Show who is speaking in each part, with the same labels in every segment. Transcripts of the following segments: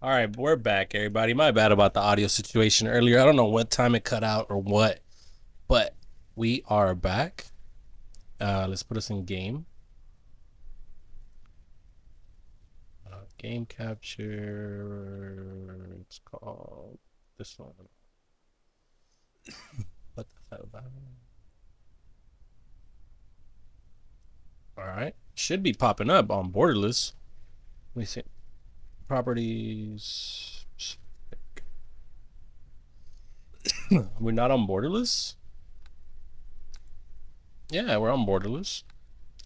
Speaker 1: All right, we're back, everybody. My bad about the audio situation earlier. I don't know what time it cut out or what, but we are back. Let's put us in game. Game capture. It's called this one. What the hell about it? All right, should be popping up on borderless. Let me see. Properties. We're not on borderless. Yeah, we're on borderless.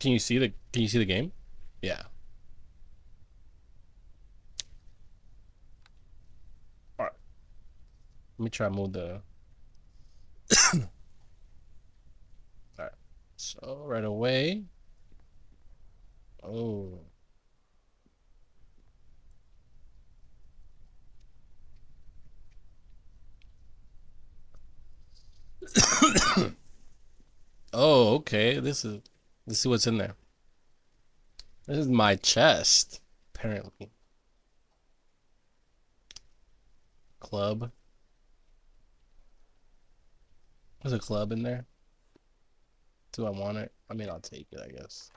Speaker 1: Can you see the game? Yeah. All right. Let me try to move the. All right. So right away. Oh. Oh, okay. Let's see what's in there. This is my chest, apparently. Club. There's a club in there. Do I want it? I mean, I'll take it, I guess.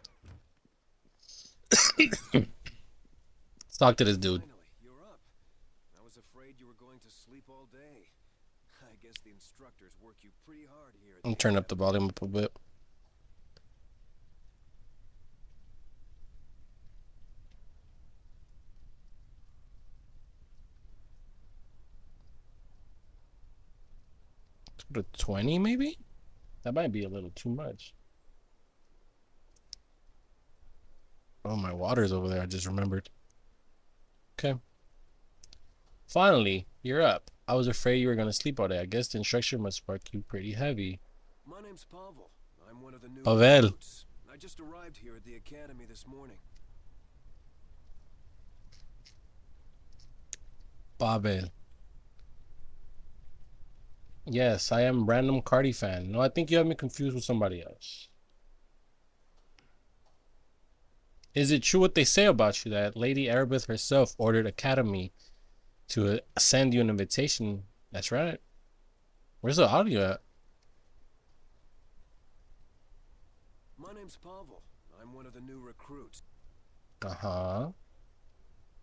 Speaker 1: Let's talk to this dude.
Speaker 2: Finally, you're up. I was afraid you were going to sleep all day. I guess the instructors work you pretty hard here at
Speaker 1: I'm
Speaker 2: the
Speaker 1: turning up the
Speaker 2: academy.
Speaker 1: volume up a bit. To 20 maybe? That might be a little too much. Oh, my water's over there. I just remembered. Okay. Finally, you're up. I was afraid you were going to sleep all day. I guess the instructor must work you pretty heavy.
Speaker 2: My name's Pavel. I'm one of the new
Speaker 1: Pavel.
Speaker 2: recruits. I just arrived here at the academy this morning.
Speaker 1: Pavel. Yes, I am random Cardi fan. No, I think you have me confused with somebody else. Is it true what they say about you that Lady Erebeth herself ordered Academy to send you an invitation? That's right. Where's the audio at?
Speaker 2: My name's Pavel. I'm one of the new recruits.
Speaker 1: Uh-huh.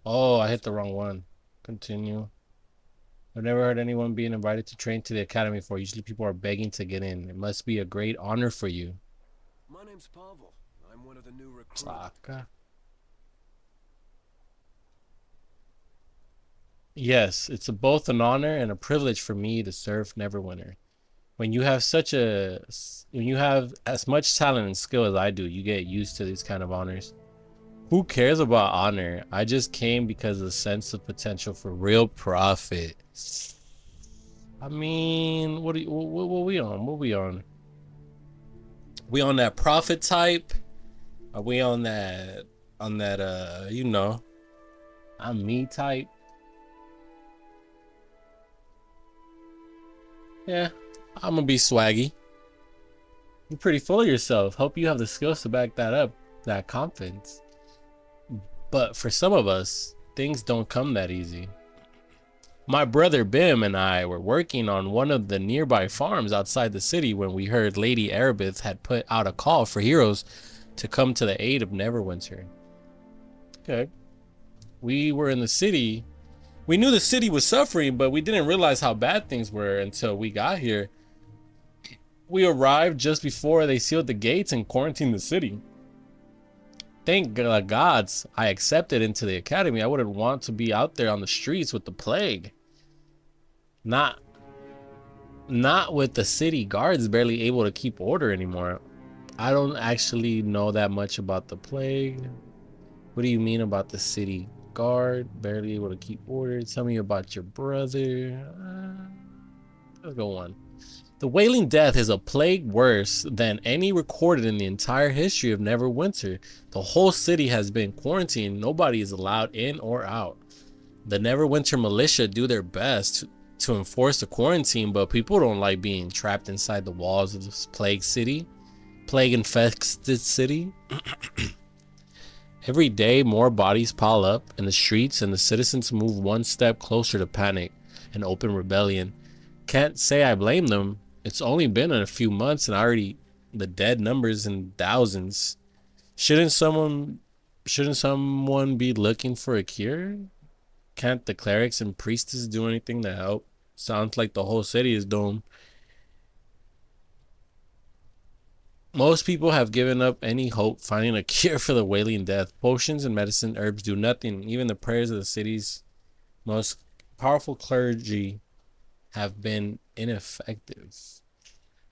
Speaker 1: Oh, I hit the wrong one. Continue. I've never heard anyone being invited to train to the academy for. Usually people are begging to get in. It must be a great honor for you.
Speaker 2: My name's Pavel. I'm one of the new recruits.
Speaker 1: Saka. Yes, it's both an honor and a privilege for me to serve Neverwinter. When you have as much talent and skill as I do, you get used to these kind of honors. Who cares about honor? I just came because of the sense of potential for real profit. I mean, what we on? What we on? We on that profit type? Are we on that you know, I'm me type? Yeah, I'm gonna be swaggy. You're pretty full of yourself. Hope you have the skills to back that up, that confidence. But for some of us, things don't come that easy. My brother Bim and I were working on one of the nearby farms outside the city when we heard Lady Erebeth had put out a call for heroes to come to the aid of Neverwinter. Okay. We were in the city. We knew the city was suffering, but we didn't realize how bad things were until we got here. We arrived just before they sealed the gates and quarantined the city. Thank gods I accepted into the academy. I wouldn't want to be out there on the streets with the plague. Not with the city guards barely able to keep order anymore. I don't actually know that much about the plague. What do you mean about the city guard barely able to keep order? Tell me about your brother. Let's go on. The Wailing Death is a plague worse than any recorded in the entire history of Neverwinter. The whole city has been quarantined. Nobody is allowed in or out. The Neverwinter militia do their best to enforce the quarantine, but people don't like being trapped inside the walls of this plague infested city. Every day, more bodies pile up in the streets, and the citizens move one step closer to panic and open rebellion. Can't say I blame them. It's only been a few months, and already the dead numbers in thousands. Shouldn't someone be looking for a cure? Can't the clerics and priestesses do anything to help? Sounds like the whole city is doomed. Most people have given up any hope finding a cure for the wailing death. Potions and medicine herbs do nothing. Even the prayers of the city's most powerful clergy have been ineffective.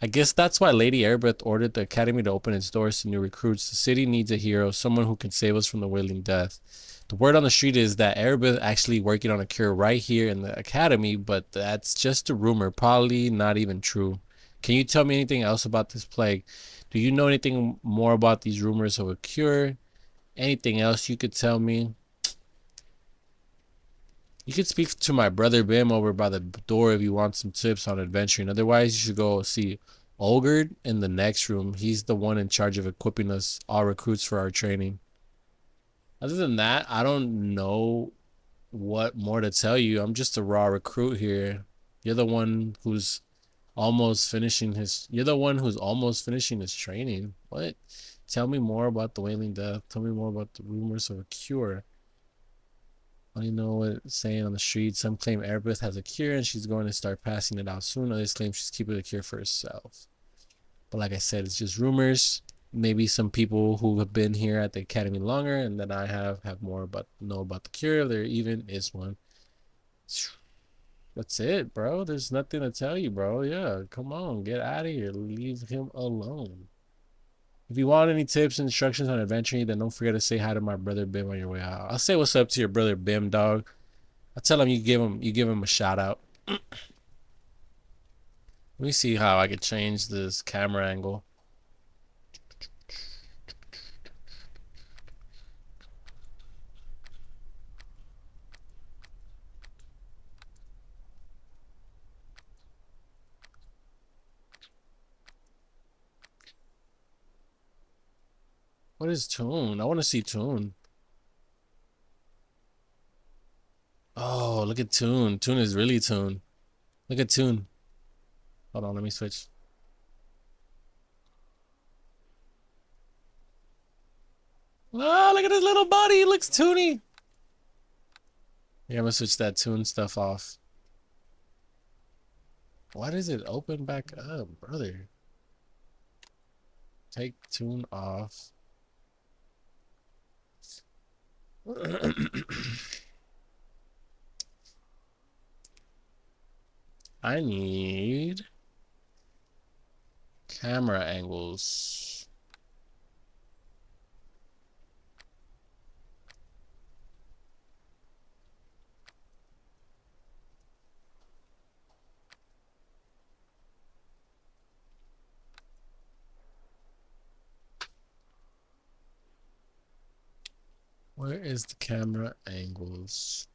Speaker 1: I guess that's why Lady Airbreath ordered the academy to open its doors to new recruits. The city needs a hero, someone who can save us from the wailing death. The word on the street is that Airbreath actually working on a cure right here in the academy, but that's just a rumor, probably not even true. Can you tell me anything else about this plague? Do you know anything more about these rumors of a cure? Anything else you could tell me? You could speak to my brother Bim over by the door if you want some tips on adventuring. Otherwise, you should go see Olgerd in the next room. He's the one in charge of equipping us all recruits for our training. Other than that, I don't know what more to tell you. I'm just a raw recruit here. You're the one who's almost finishing his training. What? Tell me more about the wailing death. Tell me more about the rumors of a cure. I don't know what it's saying on the street. Some claim Airbeth has a cure and she's going to start passing it out soon. Others claim she's keeping the cure for herself. But like I said, it's just rumors. Maybe some people who have been here at the academy longer and than I have more know about the cure, if there even is one. That's it, bro. There's nothing to tell you, bro. Yeah, come on, get out of here. Leave him alone. If you want any tips and instructions on adventuring, then don't forget to say hi to my brother Bim on your way out. I'll say what's up to your brother Bim, dog. I'll tell him you give him a shout out. Let me see how I could change this camera angle. What is Toon? I want to see Toon. Oh, look at Toon. Toon is really Toon. Look at Toon. Hold on, let me switch. Oh, look at his little body. He looks toony. Yeah, I'm gonna switch that Toon stuff off. Why does it open back up, brother? Take Toon off. I need camera angles. Where is the camera angles?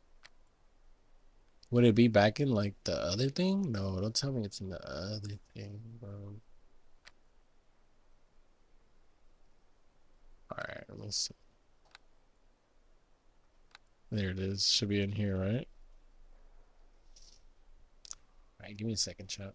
Speaker 1: Would it be back in like the other thing? No, don't tell me it's in the other thing, bro. Alright, let's see. There it is. Should be in here, right? Alright, give me a second, chat.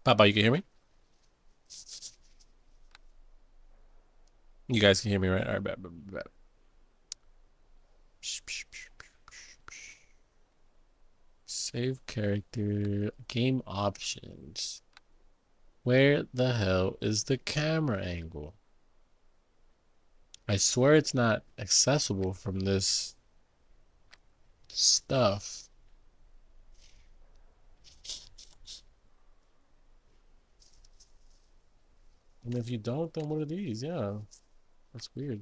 Speaker 1: Papa, you can hear me? You guys can hear me, right? Alright, bet. Save character, game options. Where the hell is the camera angle? I swear it's not accessible from this stuff. And if you don't, then what are these? Yeah, that's weird.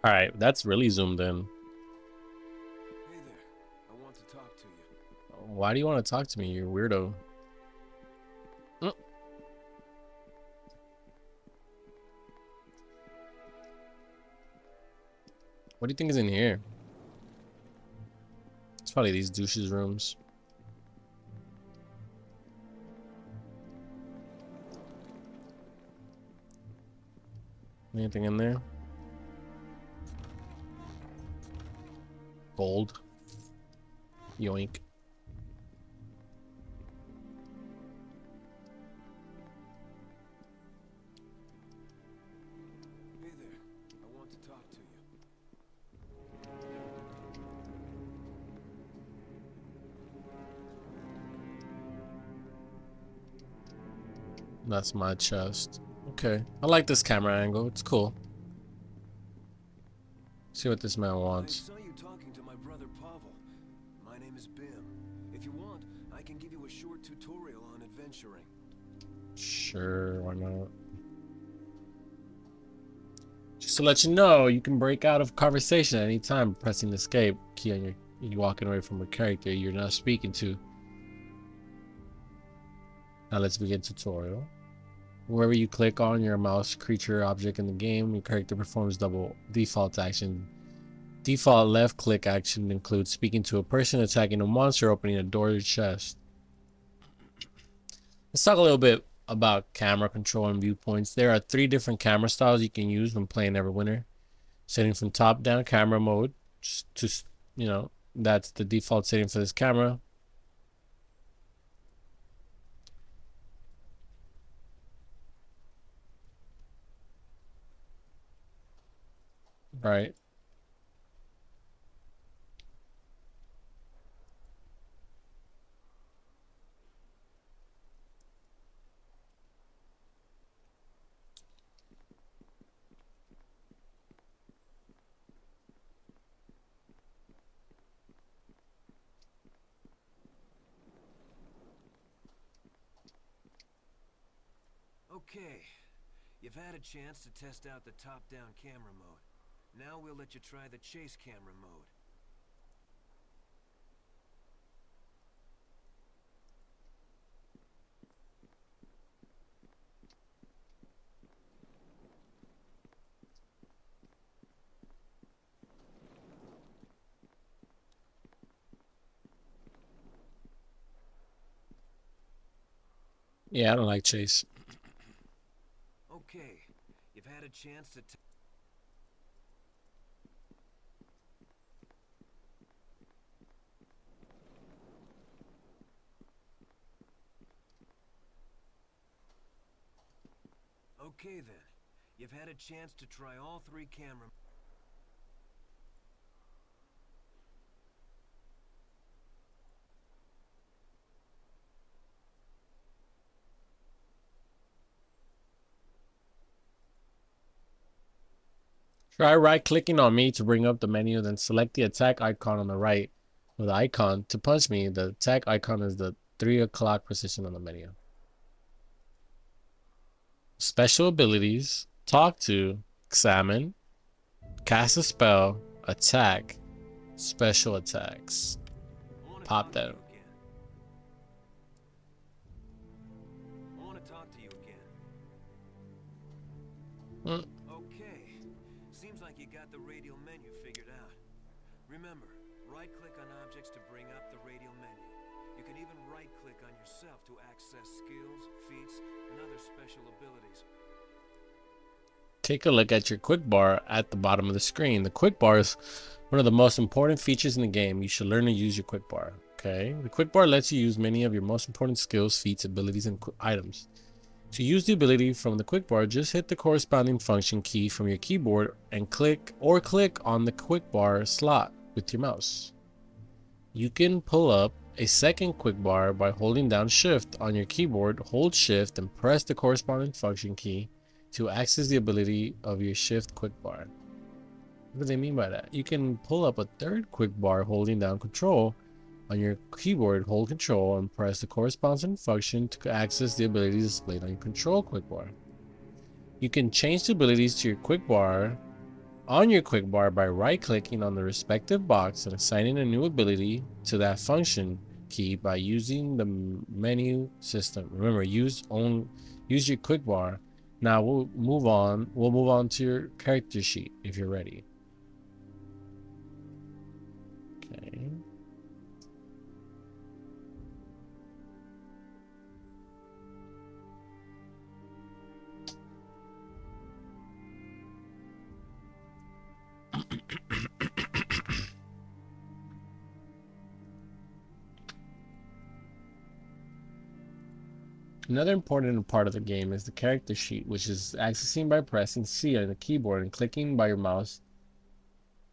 Speaker 1: All right, that's really zoomed in.
Speaker 2: Hey there. I want to talk to you.
Speaker 1: Why do you want to talk to me, you weirdo? Mm. What do you think is in here? It's probably these douches' rooms. Anything in there? Gold. Yoink.
Speaker 2: Hey there. I want to talk to you.
Speaker 1: That's my chest. Okay. I like this camera angle. It's cool. See what this man
Speaker 2: I
Speaker 1: wants.
Speaker 2: saw you talking to my brother Pavel. My name is Bim. If you want, I can give you a short tutorial on adventuring.
Speaker 1: Sure, why not? Just to let you know, you can break out of conversation at any time pressing the escape key on you're walking away from a character you're not speaking to. Now let's begin tutorial. Wherever you click on your mouse creature object in the game, your character performs double default action. Default left click action includes speaking to a person, attacking a monster, opening a door or chest. Let's talk a little bit about camera control and viewpoints. There are 3 different camera styles you can use when playing Neverwinter. Setting from top down camera mode to, you know, that's the default setting for this camera. Right.
Speaker 2: Okay. You've had a chance to test out the top-down camera mode. Now we'll let you try the chase camera mode.
Speaker 1: Yeah, I don't like chase.
Speaker 2: Okay. You've had a chance to Okay then. You've had a chance to try all 3 camera.
Speaker 1: Try right clicking on me to bring up the menu, then select the attack icon on the right with the icon. To punch me, the attack icon is the 3 o'clock position on the menu. Special abilities, talk to, examine, cast a spell, attack, special attacks. Pop that.
Speaker 2: I want to talk to you again.
Speaker 1: Mm.
Speaker 2: Okay. Seems like you got the radial menu figured out. Remember, right-click on objects to bring up the radial menu. You can even right-click on yourself to access skills, feats, and other special abilities.
Speaker 1: Take a look at your quick bar at the bottom of the screen. The quick bar is one of the most important features in the game. You should learn to use your quick bar. Okay, the quick bar lets you use many of your most important skills, feats, abilities, and items. To use the ability from the quick bar, just hit the corresponding function key from your keyboard and click on the quick bar slot with your mouse. You can pull up a second quick bar by holding down Shift on your keyboard. Hold Shift and press the corresponding function key to access the ability of your Shift quick bar. What do they mean by that? You can pull up a third quick bar holding down Control on your keyboard. Hold Control and press the corresponding function to access the abilities displayed on your Control quick bar. You can change the abilities to your quick bar on your quick bar by right-clicking on the respective box and assigning a new ability to that function key by using the menu system. Remember, use your quick bar. Now we'll move on to your character sheet if you're ready. Okay. Another important part of the game is the character sheet, which is accessing by pressing C on the keyboard and clicking by your mouse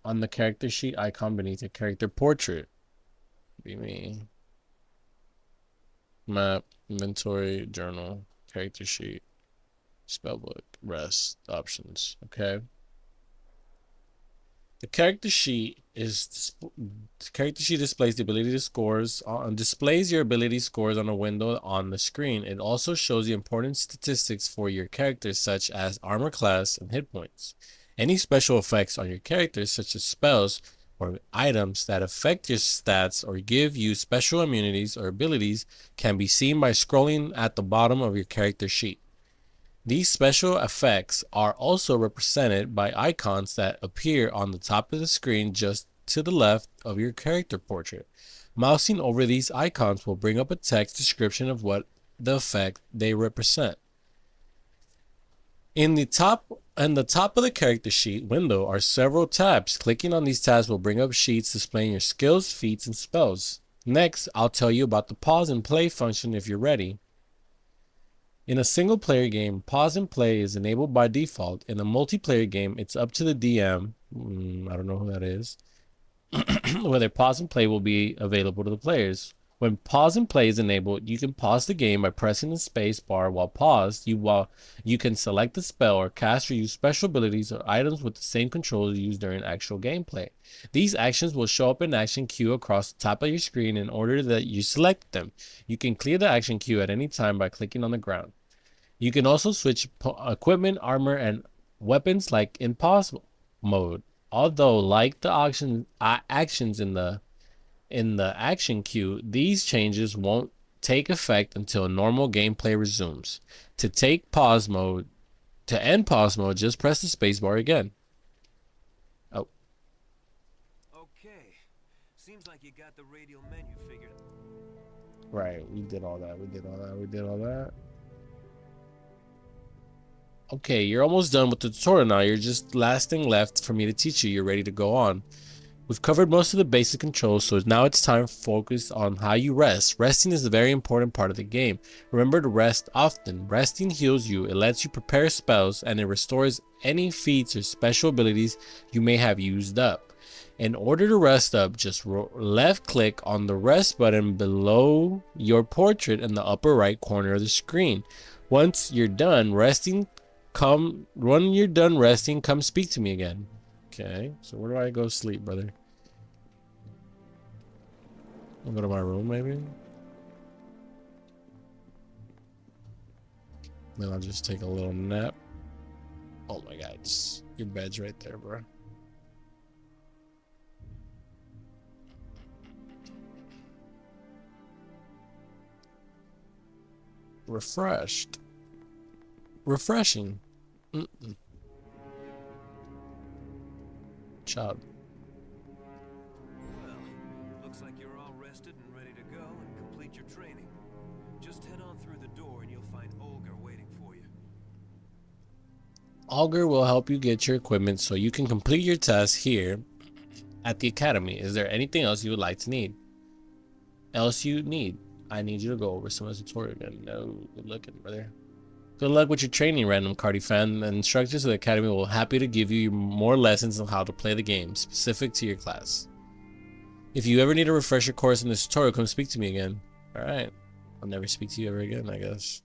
Speaker 1: on the character sheet icon beneath your character portrait. Be me. Map, inventory, journal, character sheet, spellbook, rest, options. Okay. The character sheet displays the ability scores displays your ability scores on a window on the screen. It also shows the important statistics for your characters, such as armor class and hit points. Any special effects on your characters, such as spells or items that affect your stats or give you special immunities or abilities, can be seen by scrolling at the bottom of your character sheet. These special effects are also represented by icons that appear on the top of the screen just to the left of your character portrait. Mousing over these icons will bring up a text description of what the effect they represent. In the top of the character sheet window are several tabs. Clicking on these tabs will bring up sheets displaying your skills, feats, and spells. Next, I'll tell you about the pause and play function if you're ready. In a single-player game, pause and play is enabled by default. In a multiplayer game, it's up to the DM, I don't know who that is, whether pause and play will be available to the players. When pause and play is enabled, you can pause the game by pressing the space bar while paused. You can select the spell or cast or use special abilities or items with the same controls used during actual gameplay. These actions will show up in action queue across the top of your screen in order that you select them. You can clear the action queue at any time by clicking on the ground. You can also switch equipment, armor, and weapons like in pause mode. Although, like the actions in the action queue, these changes won't take effect until normal gameplay resumes. To end pause mode, just press the spacebar again. Oh.
Speaker 2: Okay. Seems like you got the radial menu figured out.
Speaker 1: Right, we did all that. Okay, you're almost done with the tutorial now. You're just last thing left for me to teach you. You're ready to go on. We've covered most of the basic controls, so now it's time to focus on how you rest. Resting is a very important part of the game. Remember to rest often. Resting heals you, it lets you prepare spells, and it restores any feats or special abilities you may have used up. In order to rest up, just left click on the rest button below your portrait in the upper right corner of the screen. Once you're done resting, come speak to me again. Okay, so where do I go sleep, brother? I'll go to my room, maybe? Then I'll just take a little nap. Oh my god, your bed's right there, bro. Refreshed. Refreshing. Child.
Speaker 2: Well, looks like you're all rested and ready to go and complete your training. Just head on through the door and you'll find Olga waiting for you.
Speaker 1: Olga will help you get your equipment so you can complete your tasks here at the academy. Is there anything else you would like to need? I need you to go over some of the tutorial again. No, good looking, brother. Good luck with your training, random Cardi fan. The instructors of the academy will be happy to give you more lessons on how to play the game, specific to your class. If you ever need a refresher course in this tutorial, come speak to me again. Alright. I'll never speak to you ever again, I guess.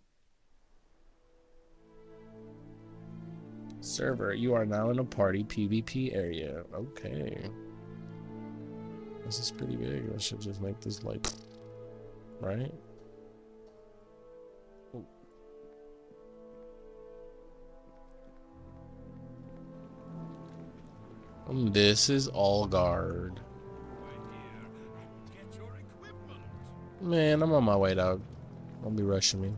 Speaker 1: Server, you are now in a party PvP area. Okay. This is pretty big. I should just make this like... Right? This is all guard. Man, I'm on my way, dog. Don't be rushing me.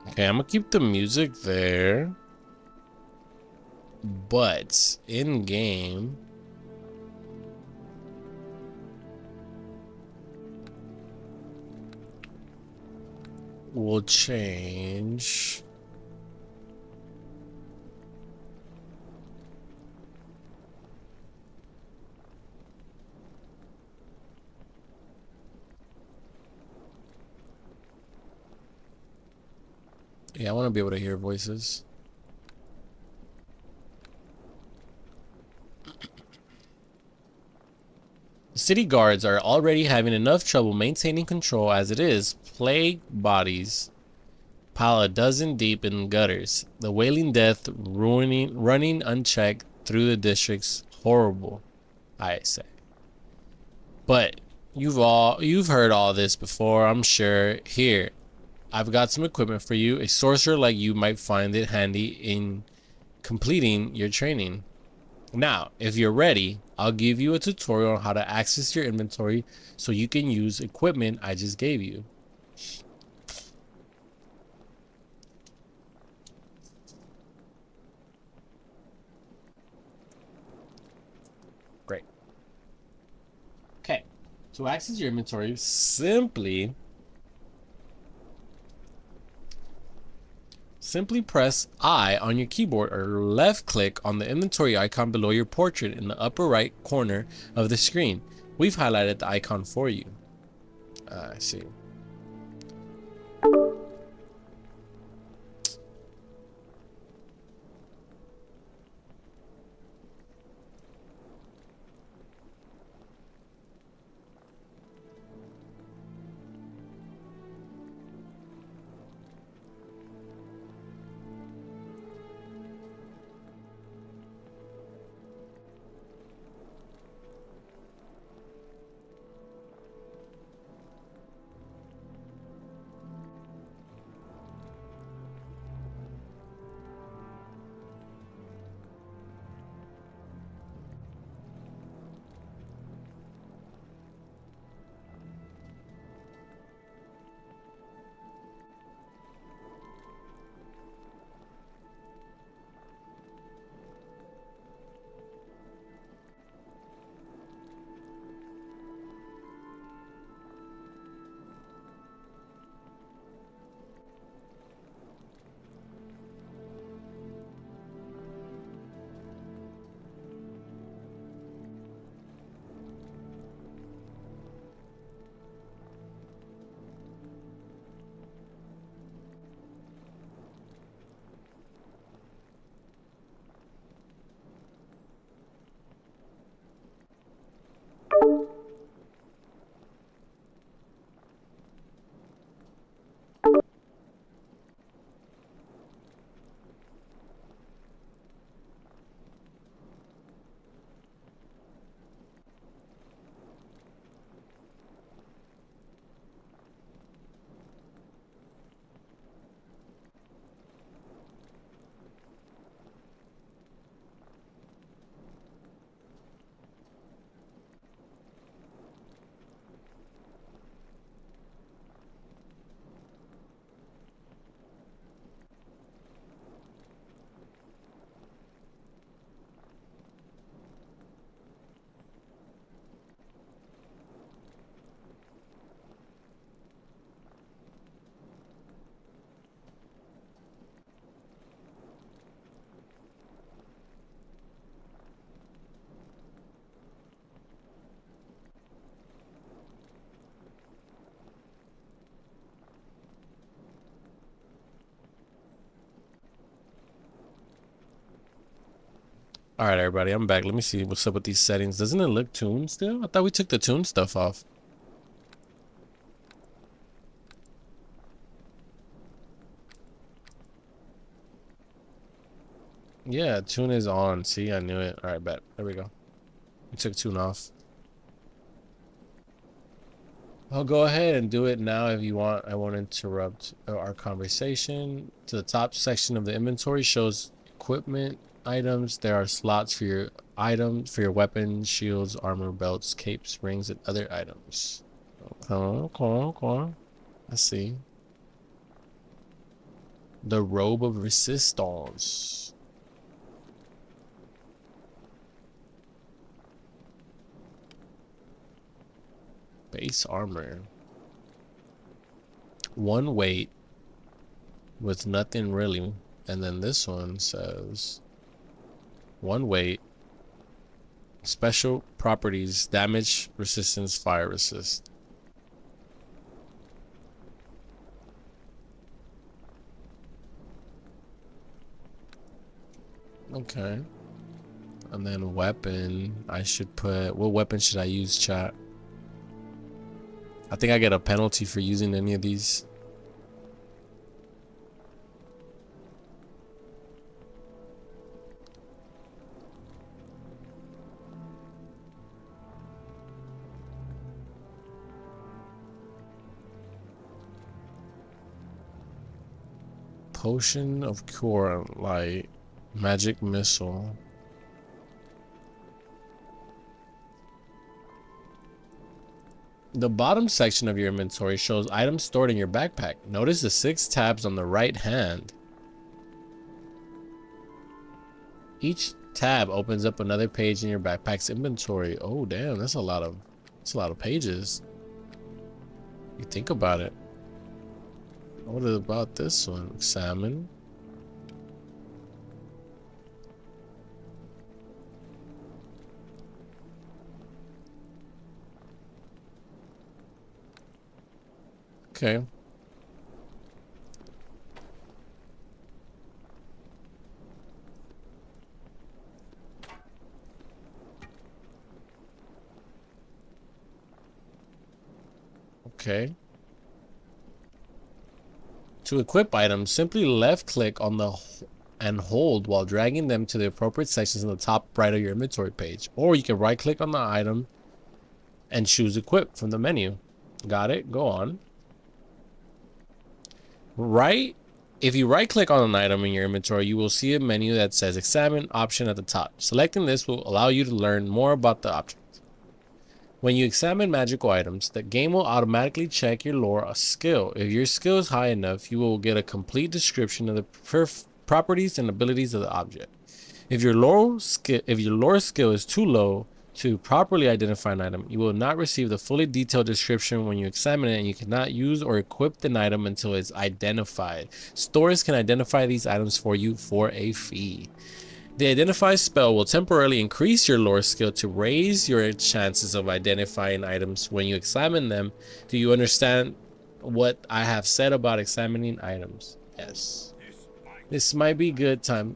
Speaker 1: Okay, I'm gonna keep the music there. But in game, we'll change. Yeah, I want to be able to hear voices. City guards are already having enough trouble maintaining control as it is. Plague bodies pile a dozen deep in gutters. The wailing death running unchecked through the district's horrible, I say. But you've heard all this before, I'm sure. Here, I've got some equipment for you. A sorcerer like you might find it handy in completing your training. Now, if you're ready, I'll give you a tutorial on how to access your inventory so you can use equipment I just gave you. Great. Okay, to access your inventory, simply press I on your keyboard or left click on the inventory icon below your portrait in the upper right corner of the screen. We've highlighted the icon for you. I see. All right, everybody, I'm back. Let me see what's up with these settings. Doesn't it look tuned still? I thought we took the tune stuff off. Yeah, tune is on. See, I knew it. All right, bet. There we go. We took tune off. I'll go ahead and do it now if you want. I won't interrupt our conversation. To the top section of the inventory shows equipment items. There are slots for your items, for your weapons, shields, armor, belts, capes, rings, and other items. Okay. I see. The robe of resistance. Base armor. One weight with nothing really. And then this one says one weight, special properties, damage resistance, fire resist. Okay. And then weapon, I should put, what weapon should I use, chat? I think I get a penalty for using any of these. Potion of Cure Light, magic missile. The bottom section of your inventory shows items stored in your backpack. Notice the 6 tabs on the right hand. Each tab opens up another page in your backpack's inventory. Oh damn, that's a lot of pages. You think about it. What about this one? Examine. Okay. Okay. To equip items, simply left click on the and hold while dragging them to the appropriate sections in the top right of your inventory page. Or you can right click on the item and choose equip from the menu. Got it? Go on. If you right click on an item in your inventory, you will see a menu that says examine option at the top. Selecting this will allow you to learn more about the object. When you examine magical items, the game will automatically check your lore skill. If your skill is high enough, you will get a complete description of the properties and abilities of the object. If your lore skill is too low to properly identify an item, you will not receive the fully detailed description when you examine it, and you cannot use or equip an item until it's identified. Stores can identify these items for you for a fee. The identify spell will temporarily increase your lore skill to raise your chances of identifying items when you examine them. Do you understand what I have said about examining items? Yes. This might be good time.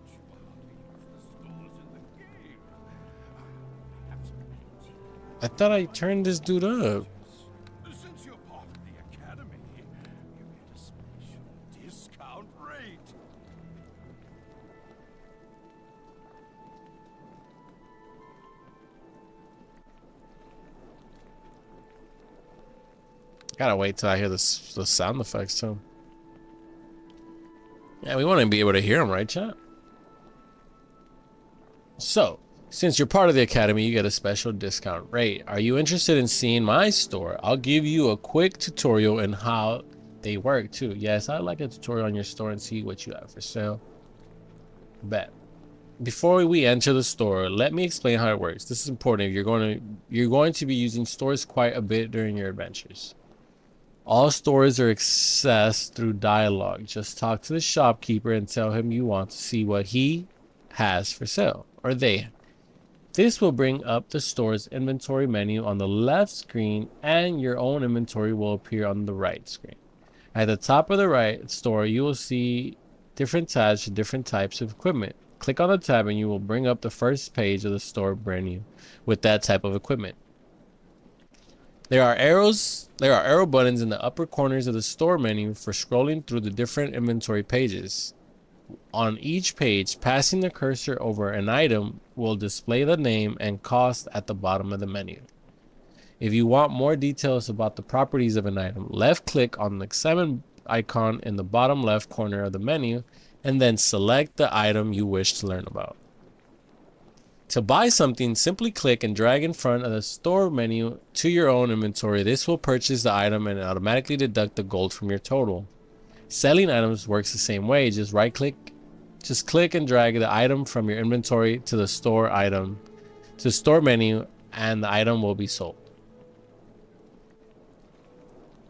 Speaker 1: I thought I turned this dude up.
Speaker 3: Since you're part of the academy, you get a special discount rate.
Speaker 1: Gotta wait till I hear the sound effects too. Yeah, we want to be able to hear them, right, chat? So, since you're part of the academy, you get a special discount rate. Are you interested in seeing my store? I'll give you a quick tutorial on how they work too. Yes, I'd like a tutorial on your store and see what you have for sale. Bet. Before we enter the store, let me explain how it works. This is important if you're going to be using stores quite a bit during your adventures. All stores are accessed through dialogue. Just talk to the shopkeeper and tell him you want to see what he has for sale, or they. This will bring up the store's inventory menu on the left screen, and your own inventory will appear on the right screen. At the top of the right store, you will see different tabs for different types of equipment. Click on the tab and you will bring up the first page of the store menu with that type of equipment. There are arrow buttons in the upper corners of the store menu for scrolling through the different inventory pages. On each page, passing the cursor over an item will display the name and cost at the bottom of the menu. If you want more details about the properties of an item, left click on the examine icon in the bottom left corner of the menu and then select the item you wish to learn about. To buy something, simply click and drag in front of the store menu to your own inventory. This will purchase the item and automatically deduct the gold from your total. Selling items works the same way. Just click and drag the item from your inventory to the store menu, and the item will be sold.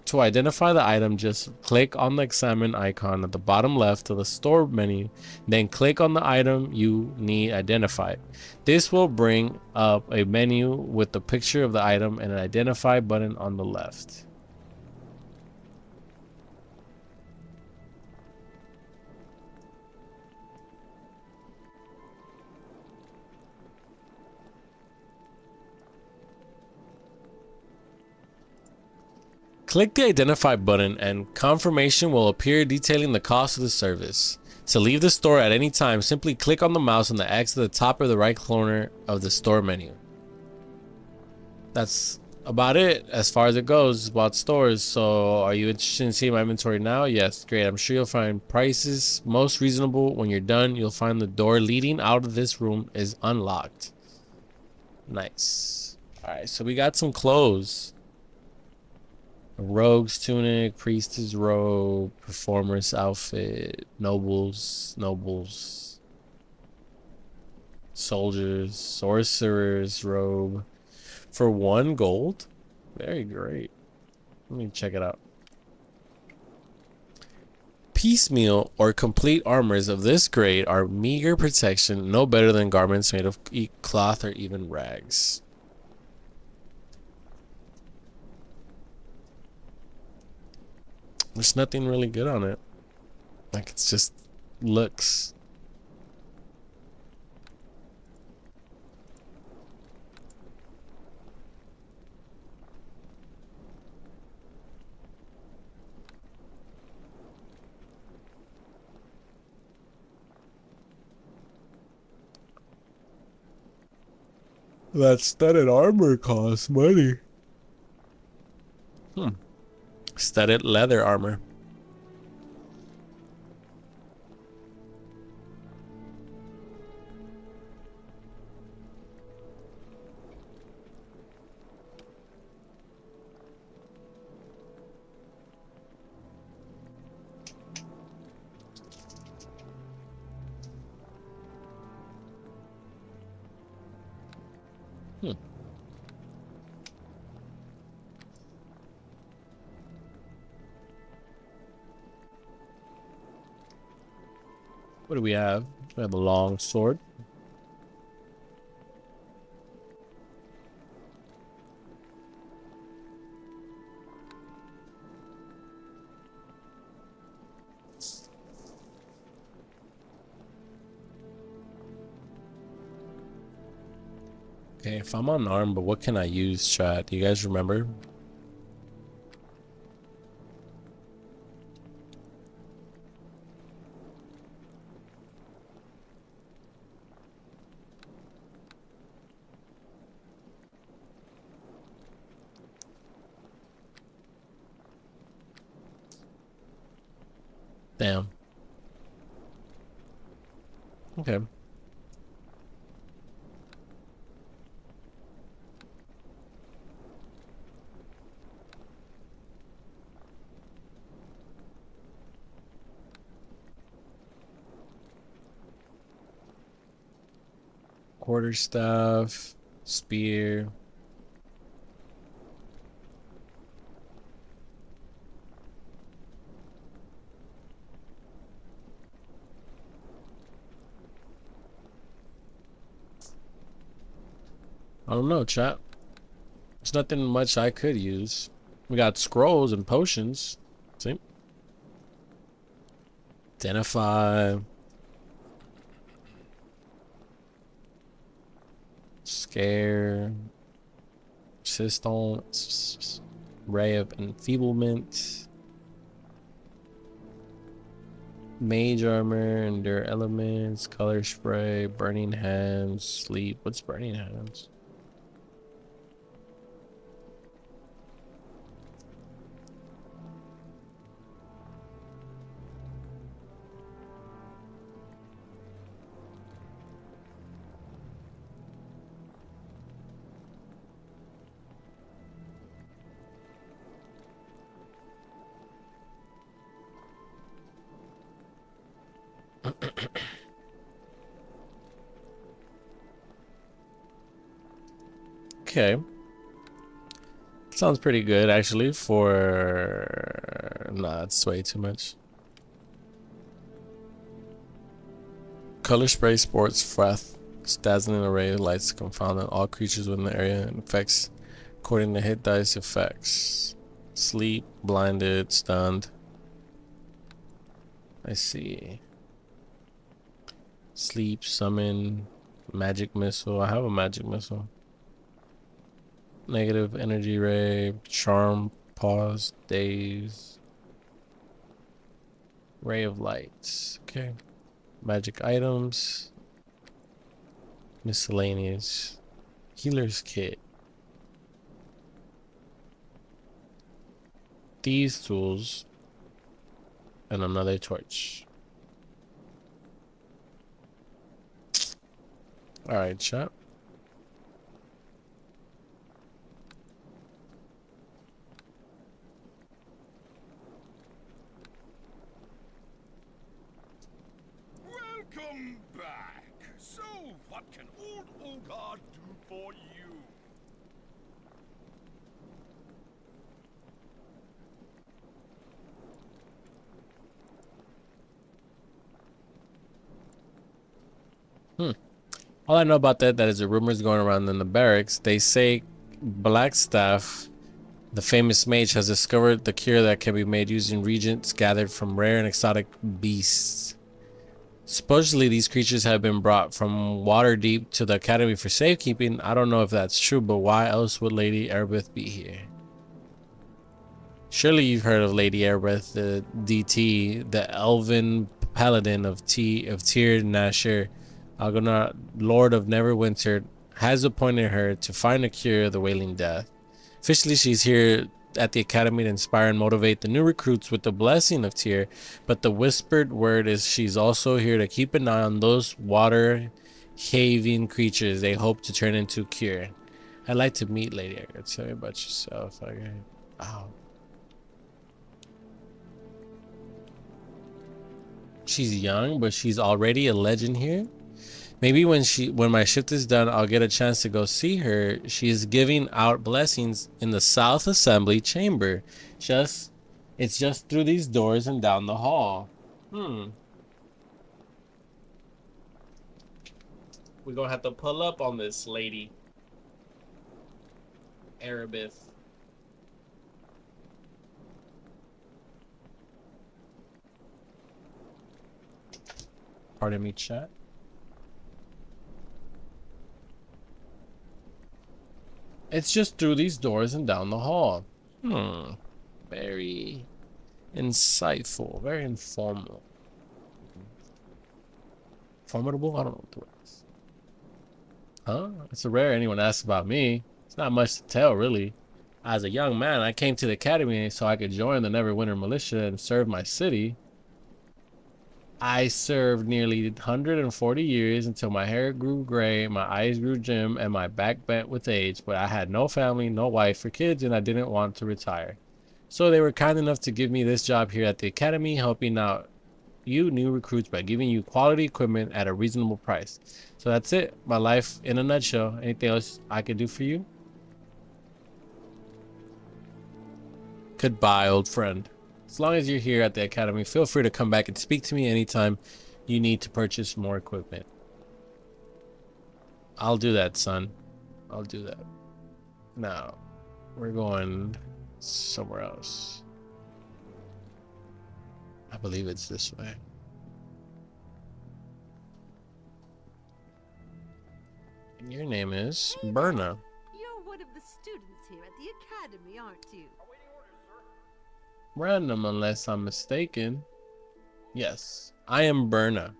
Speaker 1: To identify the item, just click on the examine icon at the bottom left of the store menu, then click on the item you need identified. This will bring up a menu with the picture of the item and an identify button on the left. Click the identify button and confirmation will appear detailing the cost of the service. To leave the store at any time, simply click on the mouse on the X at the top of the right corner of the store menu. That's about it as far as it goes about stores. So are you interested in seeing my inventory now? Yes, great. I'm sure you'll find prices most reasonable. When you're done, you'll find the door leading out of this room is unlocked. Nice. All right, so we got some clothes. A rogue's tunic, priestess robe, performer's outfit, nobles, soldiers, sorcerer's robe for 1 gold. Very great. Let me check it out. Piecemeal or complete armors of this grade are meager protection, no better than garments made of cloth or even rags. There's nothing really good on it. Like, it's just looks. That studded armor costs money. Studded leather armor. What do we have? We have a long sword. Okay, if I'm unarmed, but what can I use, chat? Do you guys remember? Damn. Okay. Quarterstaff, spear. I don't know, chat. There's nothing much I could use. We got scrolls and potions. See? Identify. Scare. Persistence. Ray of enfeeblement. Mage armor, endure elements, color spray, burning hands, sleep. What's burning hands? Okay. Sounds pretty good actually for... Nah, it's way too much. Color spray sports wrath, dazzling array of lights confounding all creatures within the area and effects according to hit dice effects. Sleep, blinded, stunned. I see. Sleep, summon, magic missile. I have a magic missile. Negative energy ray, charm, pause, daze, ray of lights. Okay. Magic items, miscellaneous, healer's kit, thieves tools, and another torch. All right, chat.
Speaker 3: Welcome back. So, what can old Ogre do for you?
Speaker 1: All I know about that is the rumors going around in the barracks. They say Blackstaff, the famous mage, has discovered the cure that can be made using reagents gathered from rare and exotic beasts. Supposedly, these creatures have been brought from Waterdeep to the Academy for safekeeping. I don't know if that's true, but why else would Lady Erebeth be here? Surely you've heard of Lady Erebeth, the DT, the Elven Paladin of Tyr Nasher. Algonar, Lord of Neverwinter, has appointed her to find a cure of the Wailing Death. Officially, she's here at the Academy to inspire and motivate the new recruits with the blessing of Tyr, but the whispered word is she's also here to keep an eye on those water-having creatures they hope to turn into cure. I'd like to meet Lady Edgar. Tell me about yourself. Okay. Wow. She's young, but she's already a legend here. Maybe when my shift is done, I'll get a chance to go see her. She is giving out blessings in the South Assembly chamber. It's just through these doors and down the hall. We're gonna have to pull up on this lady. Erebeth. Pardon me, chat. It's just through these doors and down the hall. Very insightful, very informal. Formidable? I don't know what the word is. Huh? It's rare anyone asks about me. It's not much to tell, really. As a young man, I came to the academy so I could join the Neverwinter militia and serve my city. I served nearly 140 years until my hair grew gray, my eyes grew dim, and my back bent with age, but I had no family, no wife or kids, and I didn't want to retire. So they were kind enough to give me this job here at the academy, helping out you new recruits by giving you quality equipment at a reasonable price. So that's it, my life in a nutshell. Anything else I could do for you? Goodbye, old friend. As long as you're here at the academy, feel free to come back and speak to me anytime you need to purchase more equipment. I'll do that, son. I'll do that. Now, we're going somewhere else. I believe it's this way. And your name is Berna.
Speaker 4: You're one of the students here at the academy, aren't you?
Speaker 1: Random, unless I'm mistaken. Yes, I am Berna,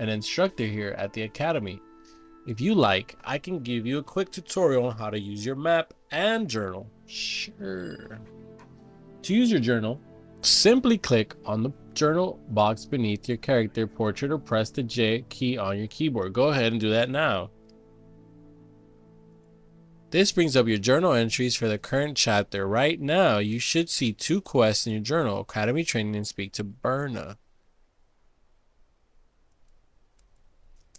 Speaker 1: an instructor here at the Academy. If you like, I can give you a quick tutorial on how to use your map and journal. Sure. To use your journal, simply click on the journal box beneath your character portrait or press the J key on your keyboard. Go ahead and do that now. This brings up your journal entries for the current chapter. Right now, you should see 2 quests in your journal: Academy Training and Speak to Berna.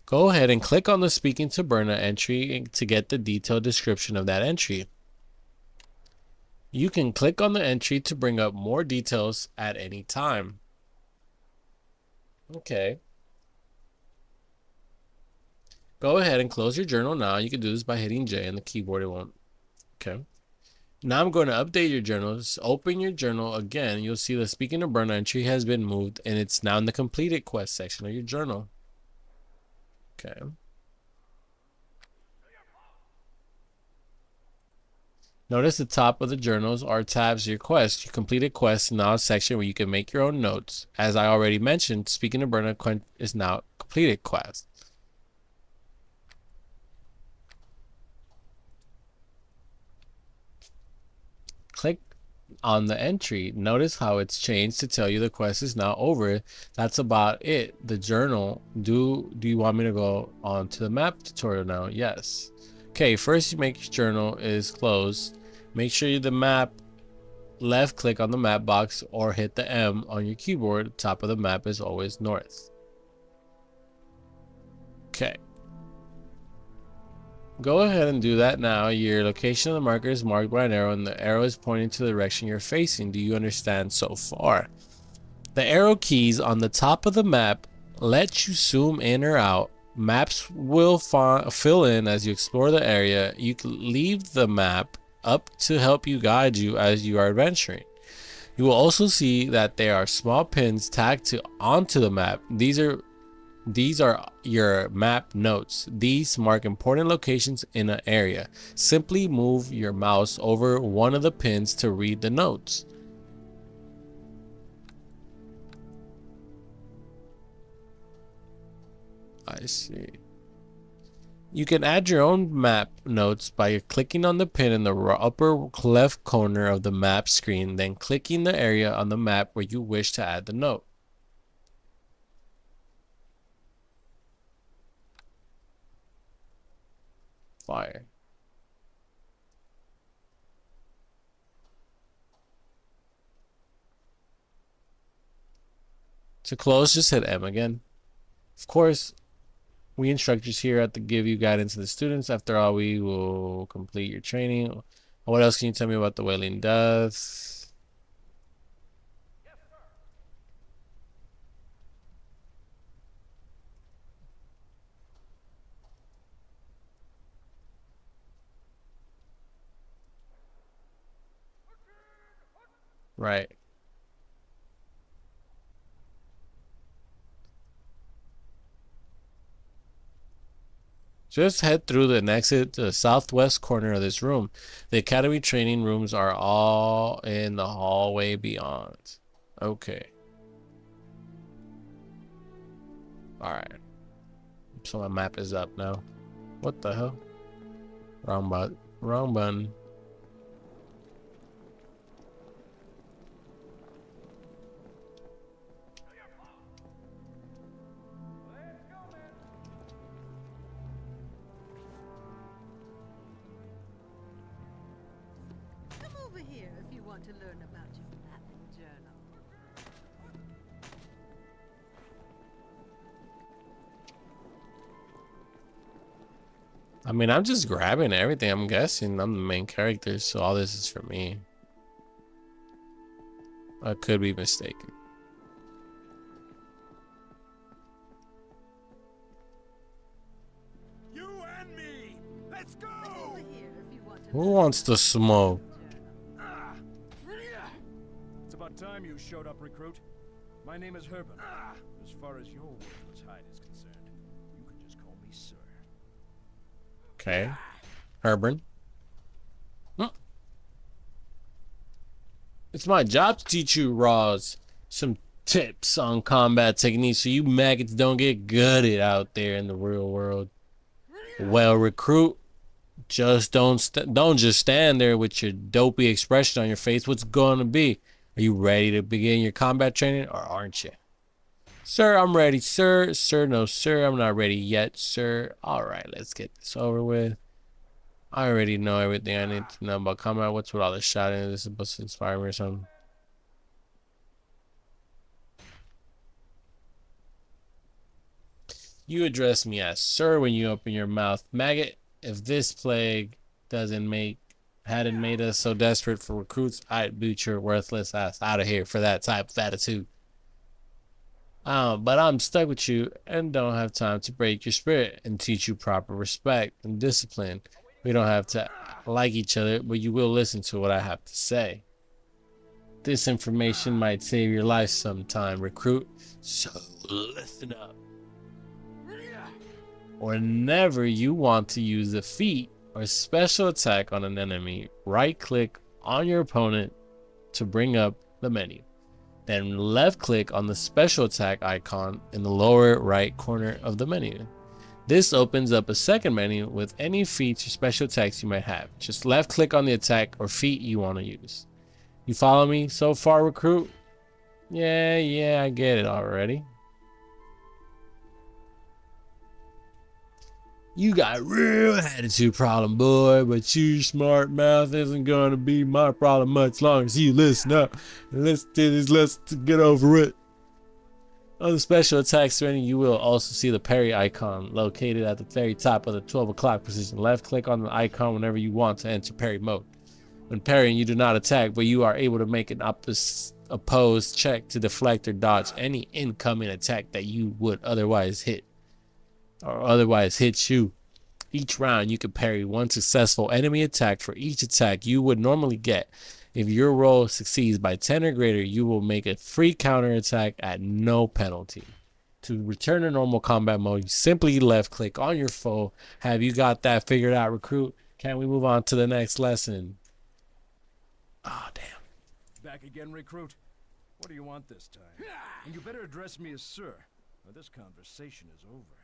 Speaker 1: Go ahead and click on the Speaking to Berna entry to get the detailed description of that entry. You can click on the entry to bring up more details at any time. Okay. Go ahead and close your journal now. You can do this by hitting J on the keyboard. It won't. Okay. Now I'm going to update your journals. Open your journal again. You'll see the Speaking to Berna entry has been moved and it's now in the completed quest section of your journal. Okay. Notice the top of the journals are tabs of your quest. You completed quests, now a section where you can make your own notes. As I already mentioned, Speaking to Berna is now completed quest. Click on the entry. Notice how it's changed to tell you the quest is now over. That's about it. The journal. Do you want me to go on to the map tutorial now? Yes. Okay, first you make your journal is closed. Make sure the map, left click on the map box or hit the M on your keyboard. Top of the map is always north. Okay. Go ahead and do that now. Your location of the marker is marked by an arrow and the arrow is pointing to the direction you're facing. Do you understand so far? The arrow keys on the top of the map let you zoom in or out. Maps will fill in as you explore the area. You can leave the map up to help you guide you as you are adventuring. You will also see that there are small pins tagged onto the map. These are your map notes. These mark important locations in an area. Simply move your mouse over one of the pins to read the notes. I see. You can add your own map notes by clicking on the pin in the upper left corner of the map screen, then clicking the area on the map where you wish to add the note. Fire. To close, just hit M again. Of course, we instructors here have to give you guidance to the students. After all, we will complete your training. What else can you tell me about the Wailing Death? Right. Just head through the exit to the southwest corner of this room. The academy training rooms are all in the hallway beyond. Okay. Alright. So my map is up now. What the hell? Wrong button. Wrong button.
Speaker 4: Come over here if you want to learn about your map and journal.
Speaker 1: I mean, I'm just grabbing everything. I'm guessing I'm the main character, so all this is for me. I could be mistaken.
Speaker 3: You and me! Let's go!
Speaker 4: Come over here if you want to
Speaker 1: Who
Speaker 4: learn
Speaker 1: wants to smoke?
Speaker 3: Ah. It's about time you showed up, recruit. My name is Herben. As far as your worthless hide is concerned, you can just call me sir.
Speaker 1: Okay. Herben. It's my job to teach you Roz some tips on combat techniques so you maggots don't get gutted out there in the real world. Well, recruit, just don't just stand there with your dopey expression on your face. What's going to be? Are you ready to begin your combat training, or aren't you? Sir, I'm ready, sir. Sir, no, sir, I'm not ready yet, sir. All right, let's get this over with. I already know everything I need to know about combat. What's with all this shouting? This is supposed to inspire me or something. You address me as sir when you open your mouth, maggot. If this plague hadn't made us so desperate for recruits, I'd boot your worthless ass out of here for that type of attitude. But I'm stuck with you and don't have time to break your spirit and teach you proper respect and discipline. We don't have to like each other, but you will listen to what I have to say. This information might save your life sometime, recruit. So listen up. Whenever you want to use a feat or special attack on an enemy, right-click on your opponent to bring up the menu. Then left-click on the special attack icon in the lower right corner of the menu. This opens up a second menu with any feats or special attacks you might have. Just left-click on the attack or feat you want to use. You follow me so far, recruit? Yeah, I get it already. You got real attitude problem, boy, but your smart mouth isn't gonna be my problem much longer. So you listen up and let's do this. Let's get over it. On the special attack screen, you will also see the parry icon located at the very top of the 12 o'clock position. Left click on the icon whenever you want to enter parry mode. When parrying, you do not attack, but you are able to make an opposed check to deflect or dodge any incoming attack that you would otherwise hit you. Each round you can parry one successful enemy attack for each attack you would normally get. If your roll succeeds by 10 or greater, you will make a free counter attack at no penalty. To return to normal combat mode, you simply left click on your foe. Have you got that figured out, recruit? Can we move on to the next lesson? Oh, damn.
Speaker 3: Back again, recruit. What do you want this time? And you better address me as sir, or this conversation is over.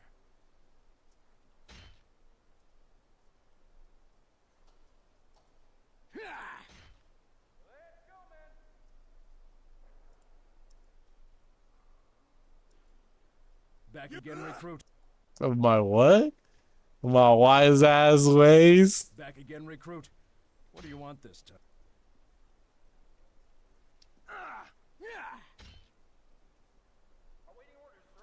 Speaker 3: Back again, recruit.
Speaker 1: Of my what? My wise ass ways?
Speaker 3: Back again, recruit. What do you want this time? Awaiting orders, sir.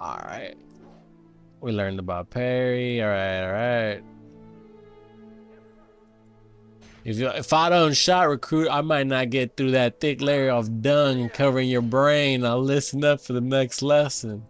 Speaker 1: Alright. We learned about parry. Alright. If I don't shot recruit, I might not get through that thick layer of dung covering your brain. Now listen up for the next lesson.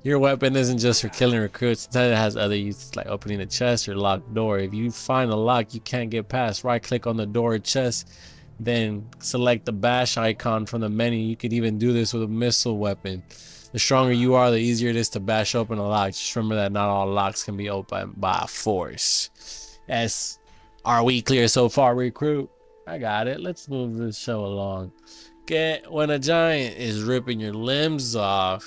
Speaker 1: Your weapon isn't just for killing recruits. Instead, it has other uses like opening a chest or locked door. If you find a lock you can't get past, right click on the door or chest, then select the bash icon from the menu. You could even do this with a missile weapon. The stronger you are, the easier it is to bash open a lock. Just remember that not all locks can be opened by force. Are we clear so far, recruit? I got it. Let's move this show along. When a giant is ripping your limbs off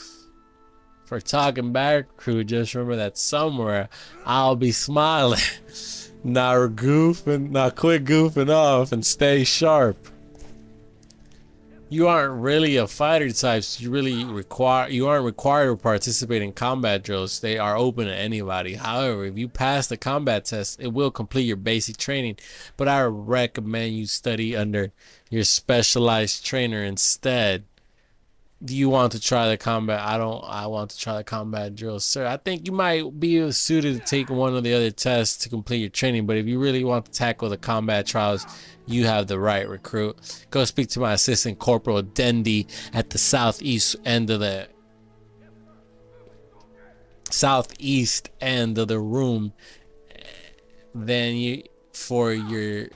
Speaker 1: for talking back, recruit, just remember that somewhere I'll be smiling. Not quit goofing off and stay sharp. You aren't really a fighter type, so you aren't required to participate in combat drills. They are open to anybody. However, if you pass the combat test, it will complete your basic training, but I recommend you study under your specialized trainer instead. Do you want to try the combat? I want to try the combat drills, sir. I think you might be suited to take one of the other tests to complete your training, but if you really want to tackle the combat trials, you have the right, recruit. Go speak to my assistant, Corporal Dendy, at the southeast end of the room. Then for your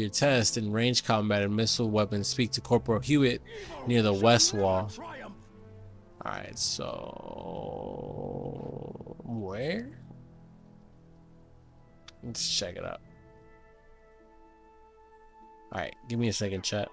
Speaker 1: test in range combat and missile weapons, speak to Corporal Hewitt near the west wall. Alright, so where? Let's check it out. Alright, give me a second, chat.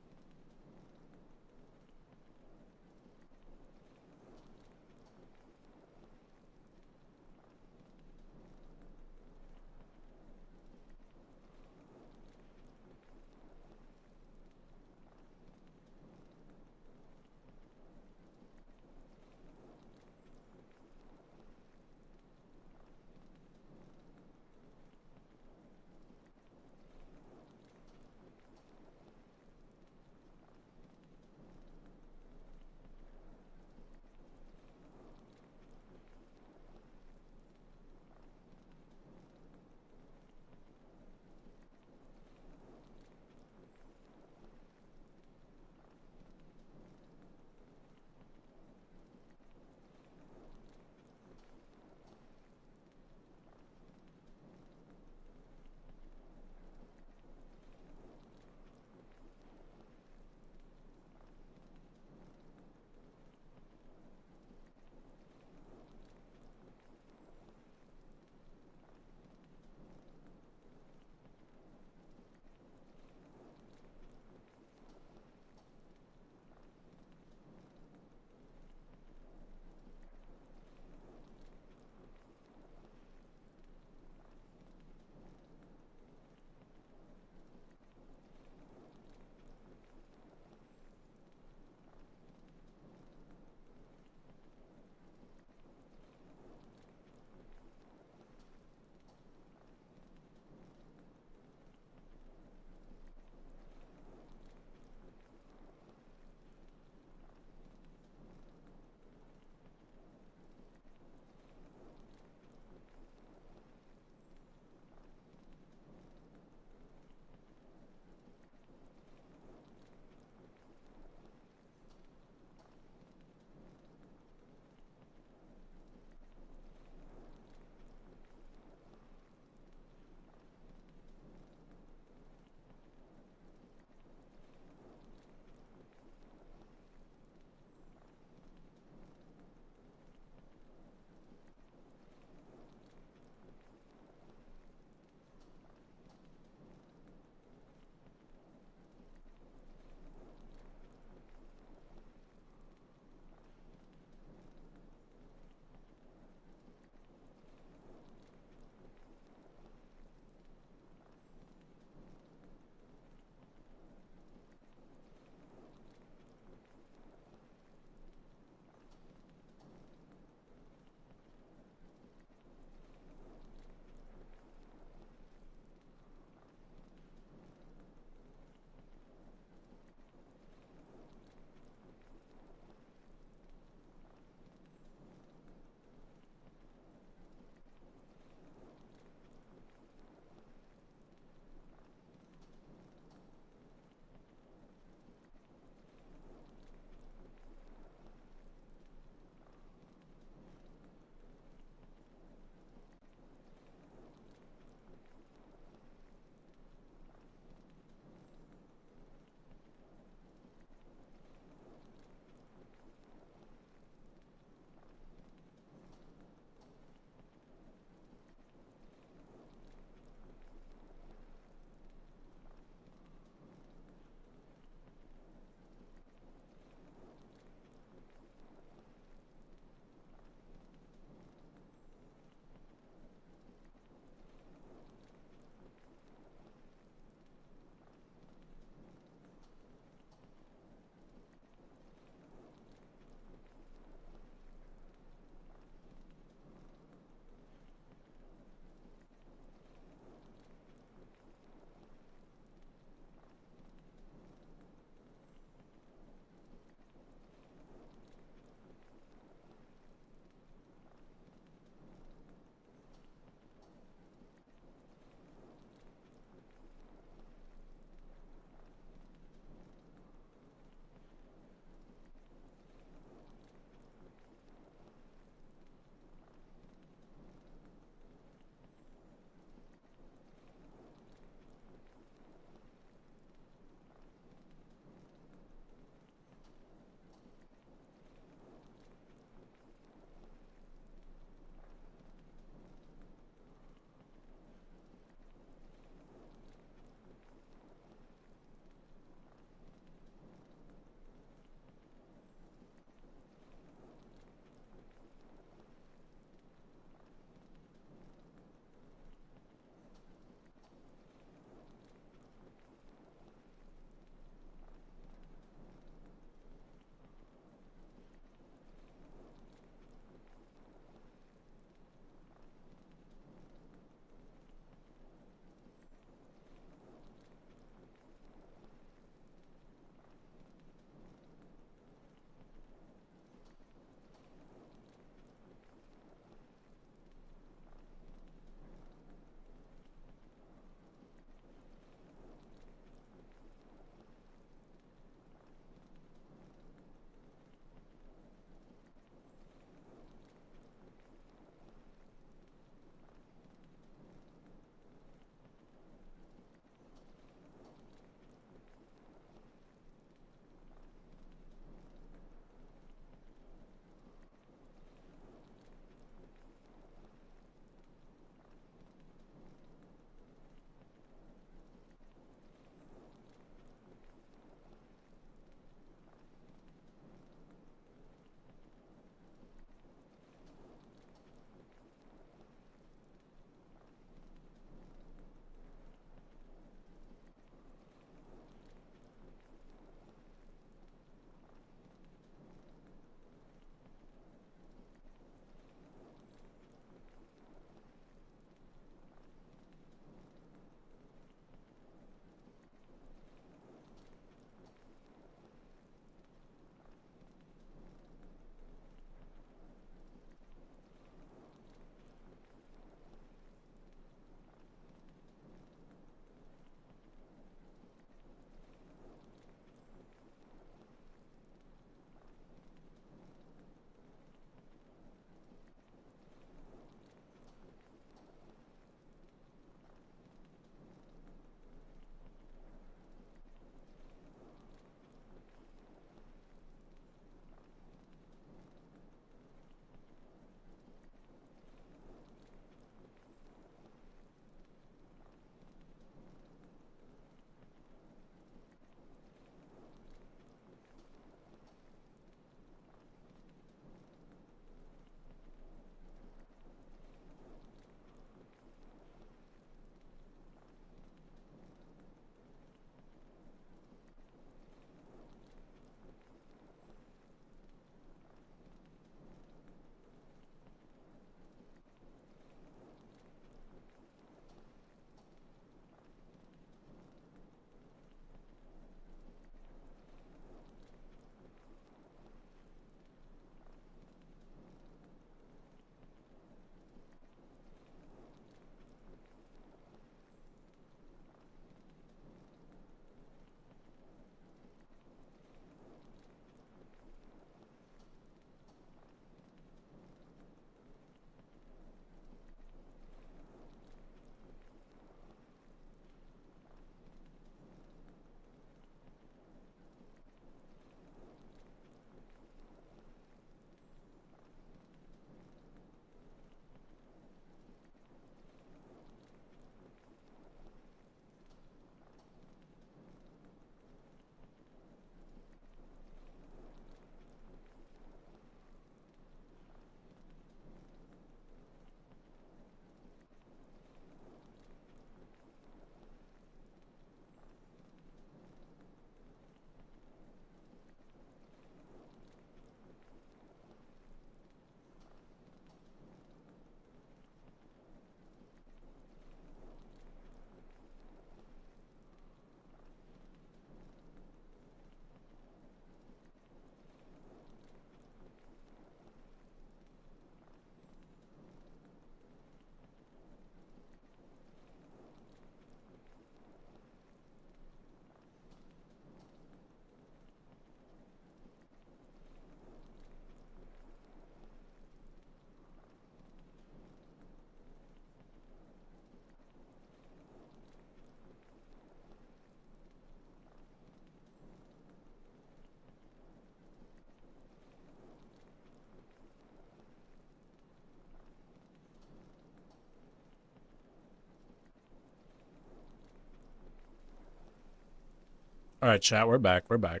Speaker 1: All right, chat, we're back. We're back.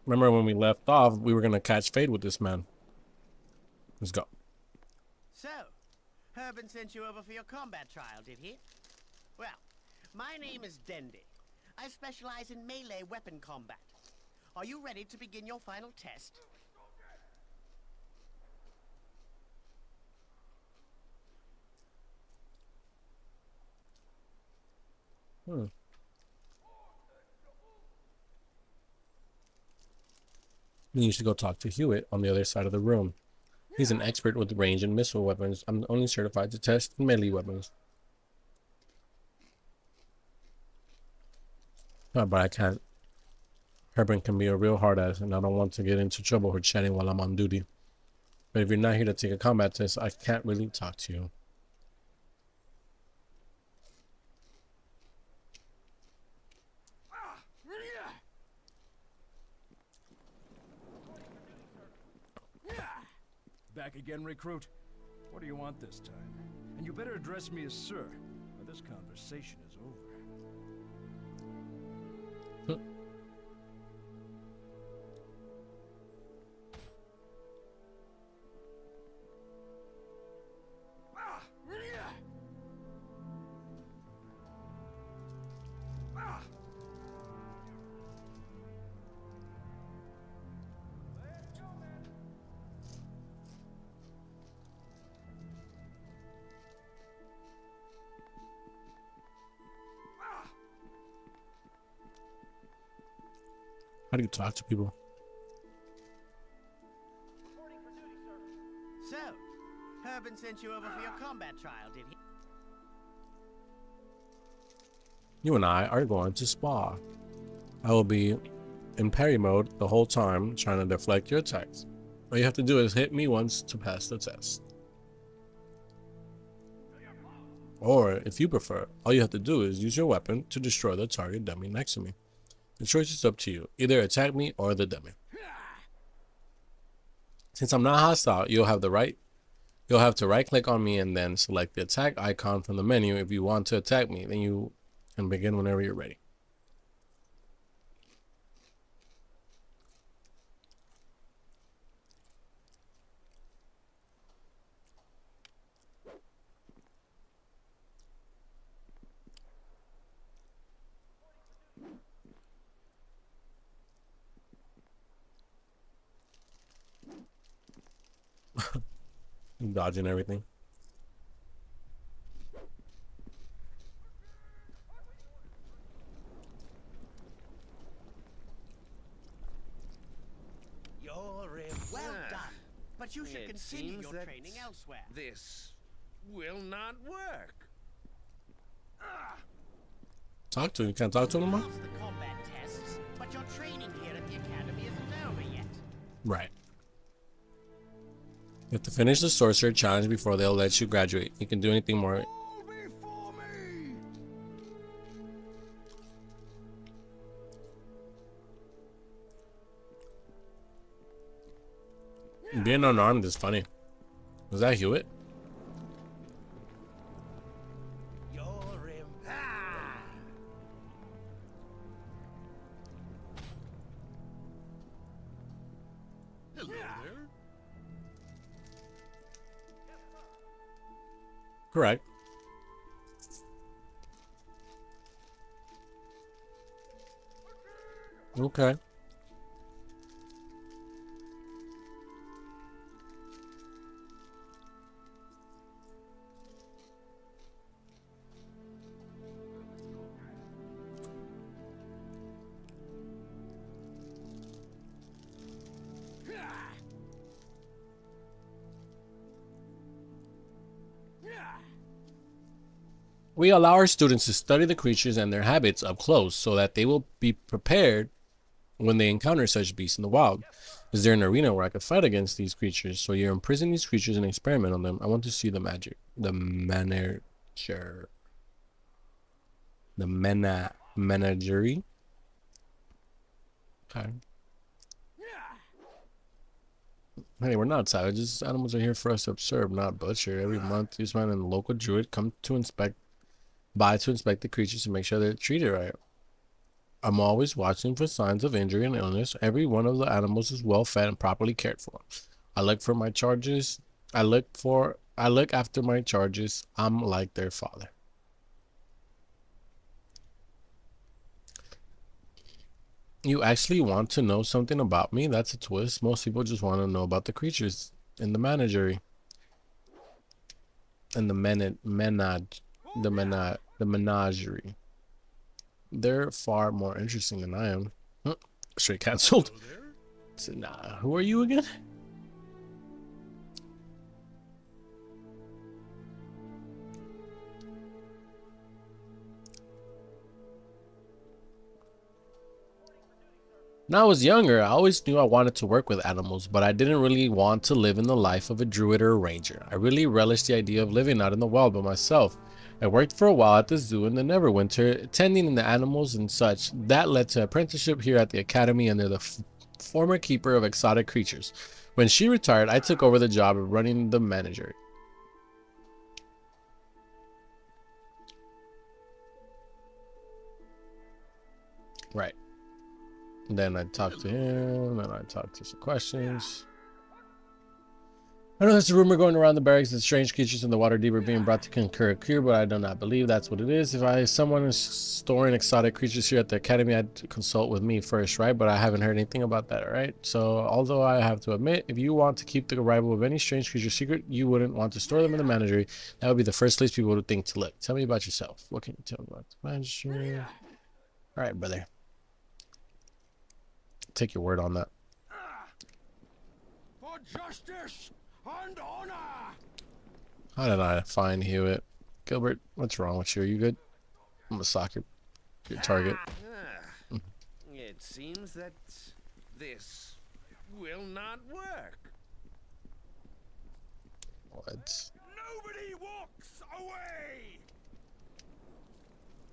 Speaker 1: Remember when we left off, we were going to catch Fade with this man. Let's go.
Speaker 5: So, Herban sent you over for your combat trial, did he? Well, my name is Dendy. I specialize in melee weapon combat. Are you ready to begin your final test?
Speaker 1: You should go talk to Hewitt on the other side of the room. He's an expert with range and missile weapons. I'm only certified to test melee weapons. Oh, but I can't. Herban can be a real hard ass, and I don't want to get into trouble for chatting while I'm on duty. But if you're not here to take a combat test, I can't really talk to you.
Speaker 3: Back again, recruit? What do you want this time? And you better address me as sir, or this conversation is over.
Speaker 1: How do you talk to people?
Speaker 5: So, Herban sent you over for your combat trial, did he?
Speaker 1: You and I are going to spa. I will be in parry mode the whole time, trying to deflect your attacks. All you have to do is hit me once to pass the test. Or, if you prefer, all you have to do is use your weapon to destroy the target dummy next to me. The choice is up to you. Either attack me or the dummy. Since I'm not hostile, you'll have to right click on me and then select the attack icon from the menu. If you want to attack me, then you can begin whenever you're ready. Dodging everything.
Speaker 5: You're well done. But you should
Speaker 6: It
Speaker 5: continue
Speaker 6: seems
Speaker 5: your
Speaker 6: that
Speaker 5: training elsewhere.
Speaker 6: This will not work.
Speaker 1: Talk to him. You can't talk to him no more?
Speaker 5: Pass the combat tests, but your training here at the academy isn't over yet.
Speaker 1: Right. You have to finish the sorcerer challenge before they'll let you graduate. You can do anything more.
Speaker 3: All before me!
Speaker 1: Being unarmed is funny. Was that Hewitt?
Speaker 5: You're
Speaker 6: Hello there.
Speaker 1: Correct. Okay. We allow our students to study the creatures and their habits up close so that they will be prepared when they encounter such beasts in the wild. Is there an arena where I could fight against these creatures? So you imprison these creatures and experiment on them. I want to see the magic. The manager. The menagerie. Okay. Hey, we're not savages. Animals are here for us to observe, not butcher. Every month, these men and the local druid come to inspect the creatures to make sure they're treated right. I'm always watching for signs of injury and illness. Every one of the animals is well fed and properly cared for. I look for my charges. I look after my charges. I'm like their father. You actually want to know something about me? That's a twist. Most people just want to know about the creatures in the menagerie. And the menagerie. They're far more interesting than I am. Straight cancelled. So, nah, who are you again? When I was younger, I always knew I wanted to work with animals, but I didn't really want to live in the life of a druid or a ranger. I really relished the idea of living out in the wild by myself. I worked for a while at the zoo in the Neverwinter, tending the animals and such. That led to apprenticeship here at the academy under the former keeper of exotic creatures. When she retired, I took over the job of running the menagerie. Right. Then I talked to him, and I talked to some questions. I know there's a rumor going around the barracks that strange creatures in the water deep are being brought to concur a cure, but I do not believe that's what it is. If someone is storing exotic creatures here at the academy, I'd consult with me first, right? But I haven't heard anything about that, right? So, although I have to admit, if you want to keep the arrival of any strange creature secret, you wouldn't want to store them in the menagerie. That would be the first place people would think to look. Tell me about yourself. What can you tell me about the menagerie? All right, brother. Take your word on that.
Speaker 3: For justice and honor.
Speaker 1: How did I find Hewitt? Gilbert, what's wrong with you? Are you good? I'm a soccer. Your target.
Speaker 6: It seems that this will not work.
Speaker 1: What?
Speaker 3: Nobody walks away.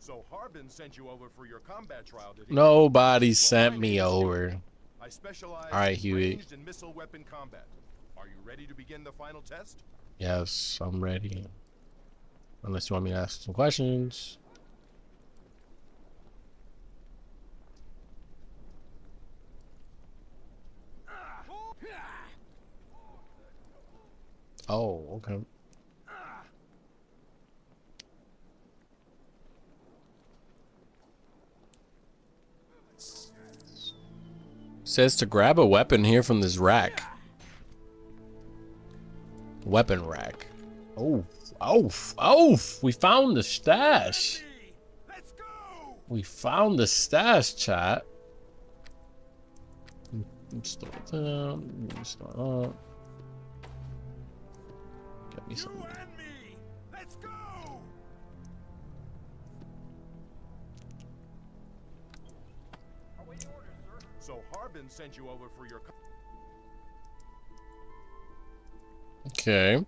Speaker 7: So Harbin sent you over for your combat trial, did he?
Speaker 1: Nobody sent me over.
Speaker 7: I specialize
Speaker 1: All right,
Speaker 7: in
Speaker 1: Huey.
Speaker 7: ranged and missile weapon combat. Are you ready to begin the final test?
Speaker 1: Yes, I'm ready. Unless you want me to ask some questions. Oh, okay. Says to grab a weapon here from this rack. Weapon rack. Oh, we found the stash.
Speaker 3: Let's go.
Speaker 1: We found the stash, chat. Store it down. Store up. Get me some.
Speaker 3: You and me. Let's go.
Speaker 7: So Harbin sent you over for your
Speaker 1: Okay.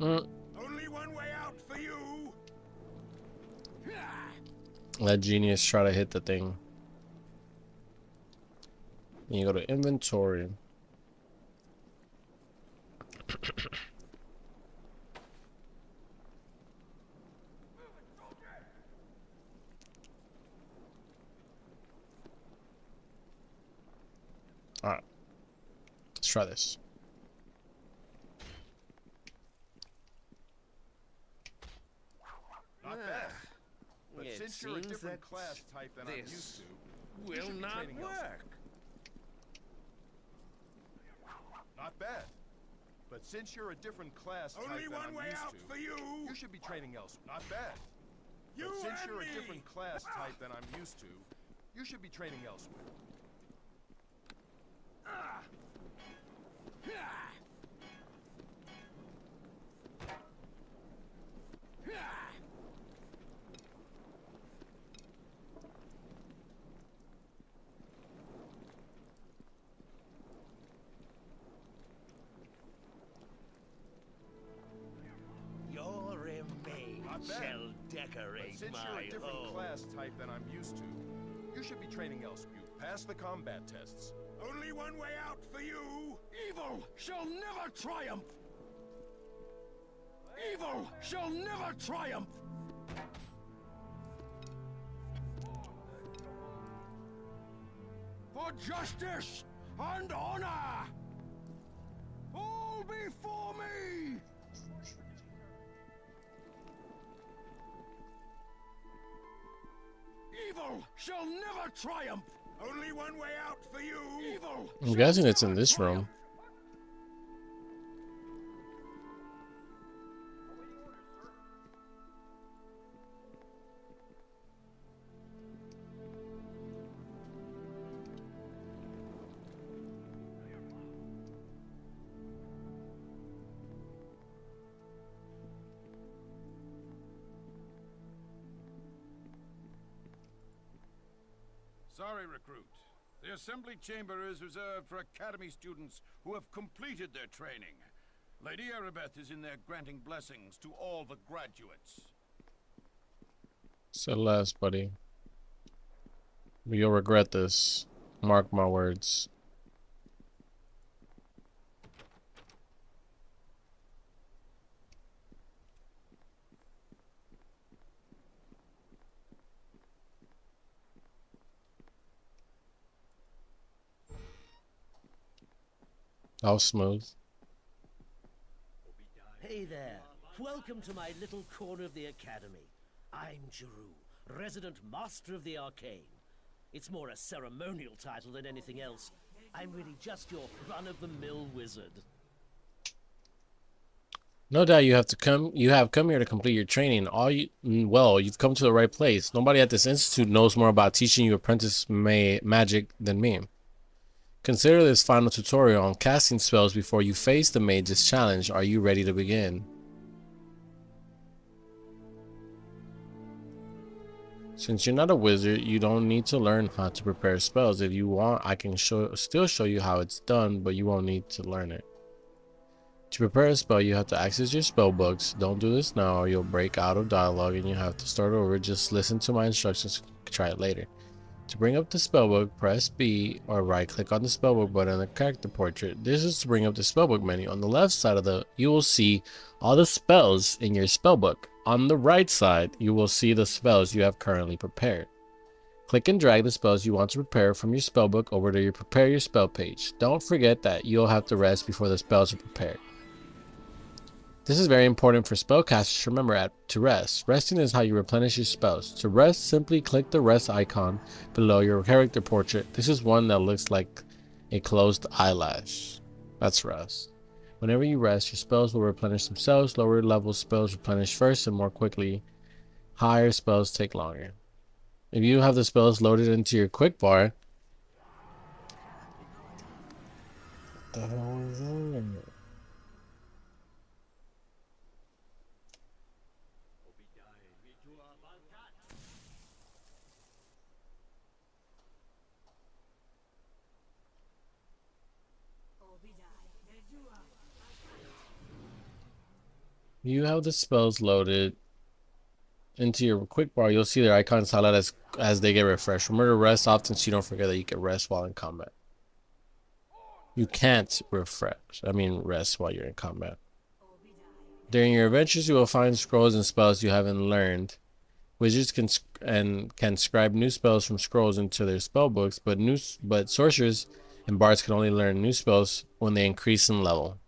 Speaker 3: Only one way out for you.
Speaker 1: Let Genius try to hit the thing. And you go to inventory. Alright. Let's try this.
Speaker 7: not bad. But
Speaker 6: It
Speaker 7: since you're a
Speaker 6: seems
Speaker 7: different
Speaker 6: that
Speaker 7: class type than I'm
Speaker 6: this
Speaker 7: used to, you
Speaker 6: will
Speaker 7: should be
Speaker 6: not
Speaker 7: training elsewhere.
Speaker 6: work.
Speaker 7: Not bad. But since you're a different class type
Speaker 3: Only
Speaker 7: than
Speaker 3: one
Speaker 7: I'm
Speaker 3: way
Speaker 7: used
Speaker 3: out
Speaker 7: to,
Speaker 3: for you.
Speaker 7: you should be training elsewhere. Not bad.
Speaker 3: You
Speaker 7: But since
Speaker 3: and
Speaker 7: you're
Speaker 3: me.
Speaker 7: a different class type than I'm used to, you should be training elsewhere.
Speaker 5: You're
Speaker 7: bad.
Speaker 6: shall
Speaker 7: But
Speaker 6: decorate
Speaker 7: since you're
Speaker 6: my
Speaker 7: a different
Speaker 6: home.
Speaker 7: class type than I'm used to, you should be training elsewhere. You pass the combat tests.
Speaker 3: Only one way out for you! Evil shall never triumph! Evil shall never triumph! For justice and honor! All before me! Evil shall never triumph! Only one way out for you! Evil!
Speaker 1: I'm guessing it's in this room.
Speaker 3: Sorry, recruit. The assembly chamber is reserved for Academy students who have completed their training. Lady Erebeth is in there granting blessings to all the graduates.
Speaker 1: Said less, buddy. But you'll regret this. Mark my words. How smooth.
Speaker 8: Hey there. Welcome to my little corner of the academy. I'm Jeru, resident master of the arcane. It's more a ceremonial title than anything else. I'm really just your run-of-the-mill wizard.
Speaker 1: No doubt you have come here to complete your training. Well, you've come to the right place. Nobody at this institute knows more about teaching you apprentice magic than me. Consider this final tutorial on casting spells before you face the mage's challenge. Are you ready to begin? Since you're not a wizard, you don't need to learn how to prepare spells. If you want, I can still show you how it's done, but you won't need to learn it. To prepare a spell, you have to access your spell books. Don't do this now or you'll break out of dialogue and you have to start over. Just listen to my instructions and try it later. To bring up the spellbook, press B or right click on the spellbook button in the character portrait. This is to bring up the spellbook menu. On the left side you will see all the spells in your spellbook. On the right side, you will see the spells you have currently prepared. Click and drag the spells you want to prepare from your spellbook over to your prepare your spell page. Don't forget that you'll have to rest before the spells are prepared. This is very important for spellcasters. Remember to rest. Resting is how you replenish your spells. To rest, simply click the rest icon below your character portrait. This is one that looks like a closed eyelash. That's rest. Whenever you rest, your spells will replenish themselves. Lower level spells replenish first and more quickly. Higher spells take longer. If you have the spells loaded into your quick bar, what the hell is that? You have the spells loaded into your quick bar. You'll see their icons highlight as they get refreshed. Remember to rest often so you don't forget that you can rest while in combat. You can't rest while you're in combat. During your adventures, you will find scrolls and spells you haven't learned. Wizards can scribe new spells from scrolls into their spell books, but sorcerers and bards can only learn new spells when they increase in level.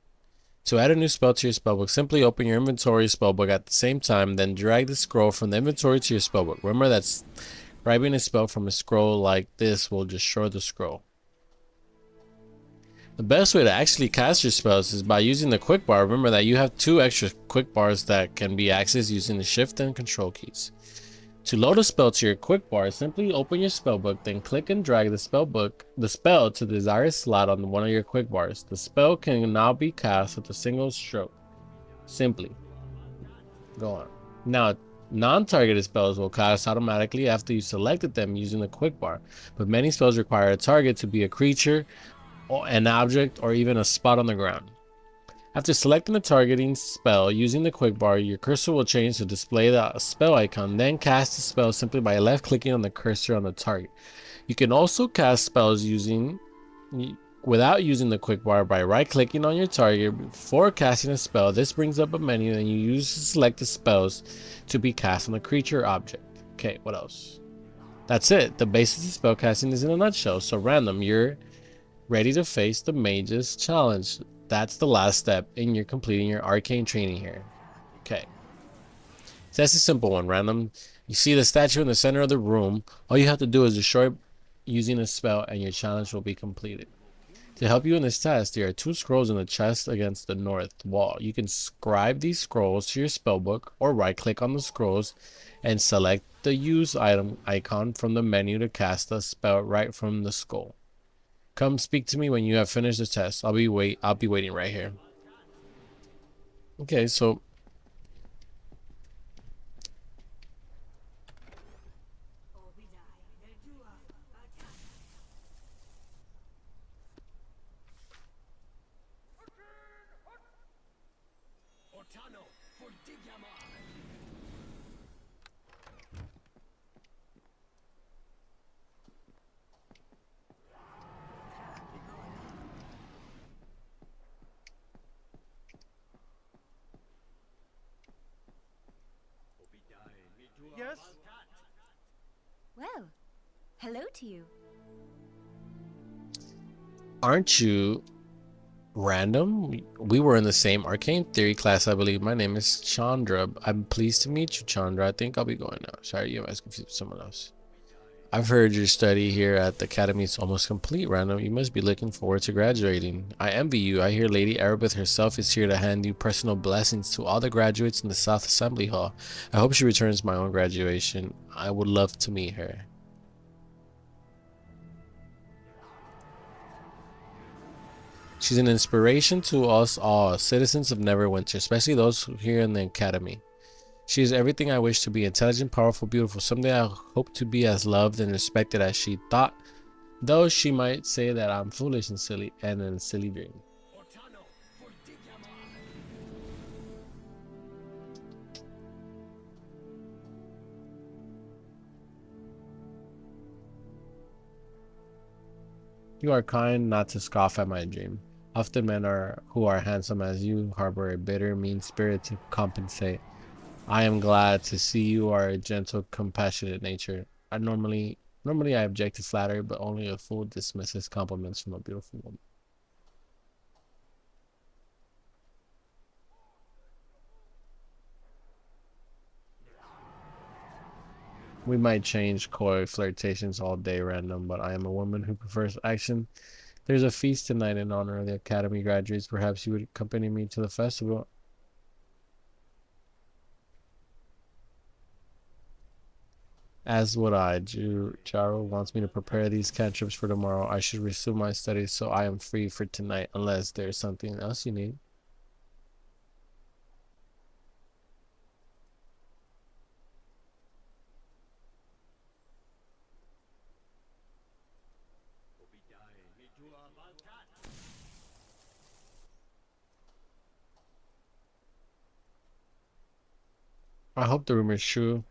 Speaker 1: To add a new spell to your spellbook, simply open your inventory spellbook at the same time, then drag the scroll from the inventory to your spellbook. Remember that scribing a spell from a scroll like this will destroy the scroll. The best way to actually cast your spells is by using the quick bar. Remember that you have 2 extra quick bars that can be accessed using the shift and control keys. To load a spell to your quick bar, simply open your spellbook, then click and drag the spell to the desired slot on one of your quick bars. The spell can now be cast with a single stroke. Simply. Go on. Now, non-targeted spells will cast automatically after you selected them using the quick bar, but many spells require a target to be a creature, or an object, or even a spot on the ground. After selecting the targeting spell using the quick bar, your cursor will change to display the spell icon. Then cast the spell simply by left clicking on the cursor on the target. You can also cast spells without using the quick bar by right clicking on your target before casting a spell. This brings up a menu and you use to select the spells to be cast on the creature or object. Okay, what else? That's it. The basis of spellcasting is in a nutshell. So random, you're ready to face the mage's challenge. That's the last step in your completing your arcane training here. Okay. So that's a simple one. Random. You see the statue in the center of the room. All you have to do is destroy it using a spell and your challenge will be completed. To help you in this test, there are 2 scrolls in the chest against the north wall. You can scribe these scrolls to your spellbook or right click on the scrolls and select the use item icon from the menu to cast a spell right from the scroll. Come speak to me when you have finished the test. I'll be waiting right here. Okay, so
Speaker 3: Yes?
Speaker 9: Well, hello to you.
Speaker 1: aren't you random? We were in the same arcane theory class, I believe. My name is Chandra. I'm pleased to meet you, Chandra. I think I'll be going now. Sorry, you guys confused with someone else. I've heard your study here at the academy is almost complete, Random. You must be looking forward to graduating. I envy you. I hear Lady Erebeth herself is here to hand you personal blessings to all the graduates in the South Assembly Hall. I hope she returns my own graduation. I would love to meet her. She's an inspiration to us all, citizens of Neverwinter, especially those here in the academy. She is everything I wish to be: intelligent, powerful, beautiful. Someday I hope to be as loved and respected as she thought, though she might say that I'm foolish and silly and in a silly dream. You are kind not to scoff at my dream. Often men who are handsome as you harbor a bitter, mean spirit to compensate. I am glad to see you are a gentle, compassionate nature. Normally I object to flattery, but only a fool dismisses compliments from a beautiful woman. We might change coy flirtations all day, Random, but I am a woman who prefers action. There's a feast tonight in honor of the academy graduates. Perhaps you would accompany me to the festival. As would I. Jaro wants me to prepare these cantrips for tomorrow. I should resume my studies, so I am free for tonight, unless there's something else you need. I hope the rumor is true.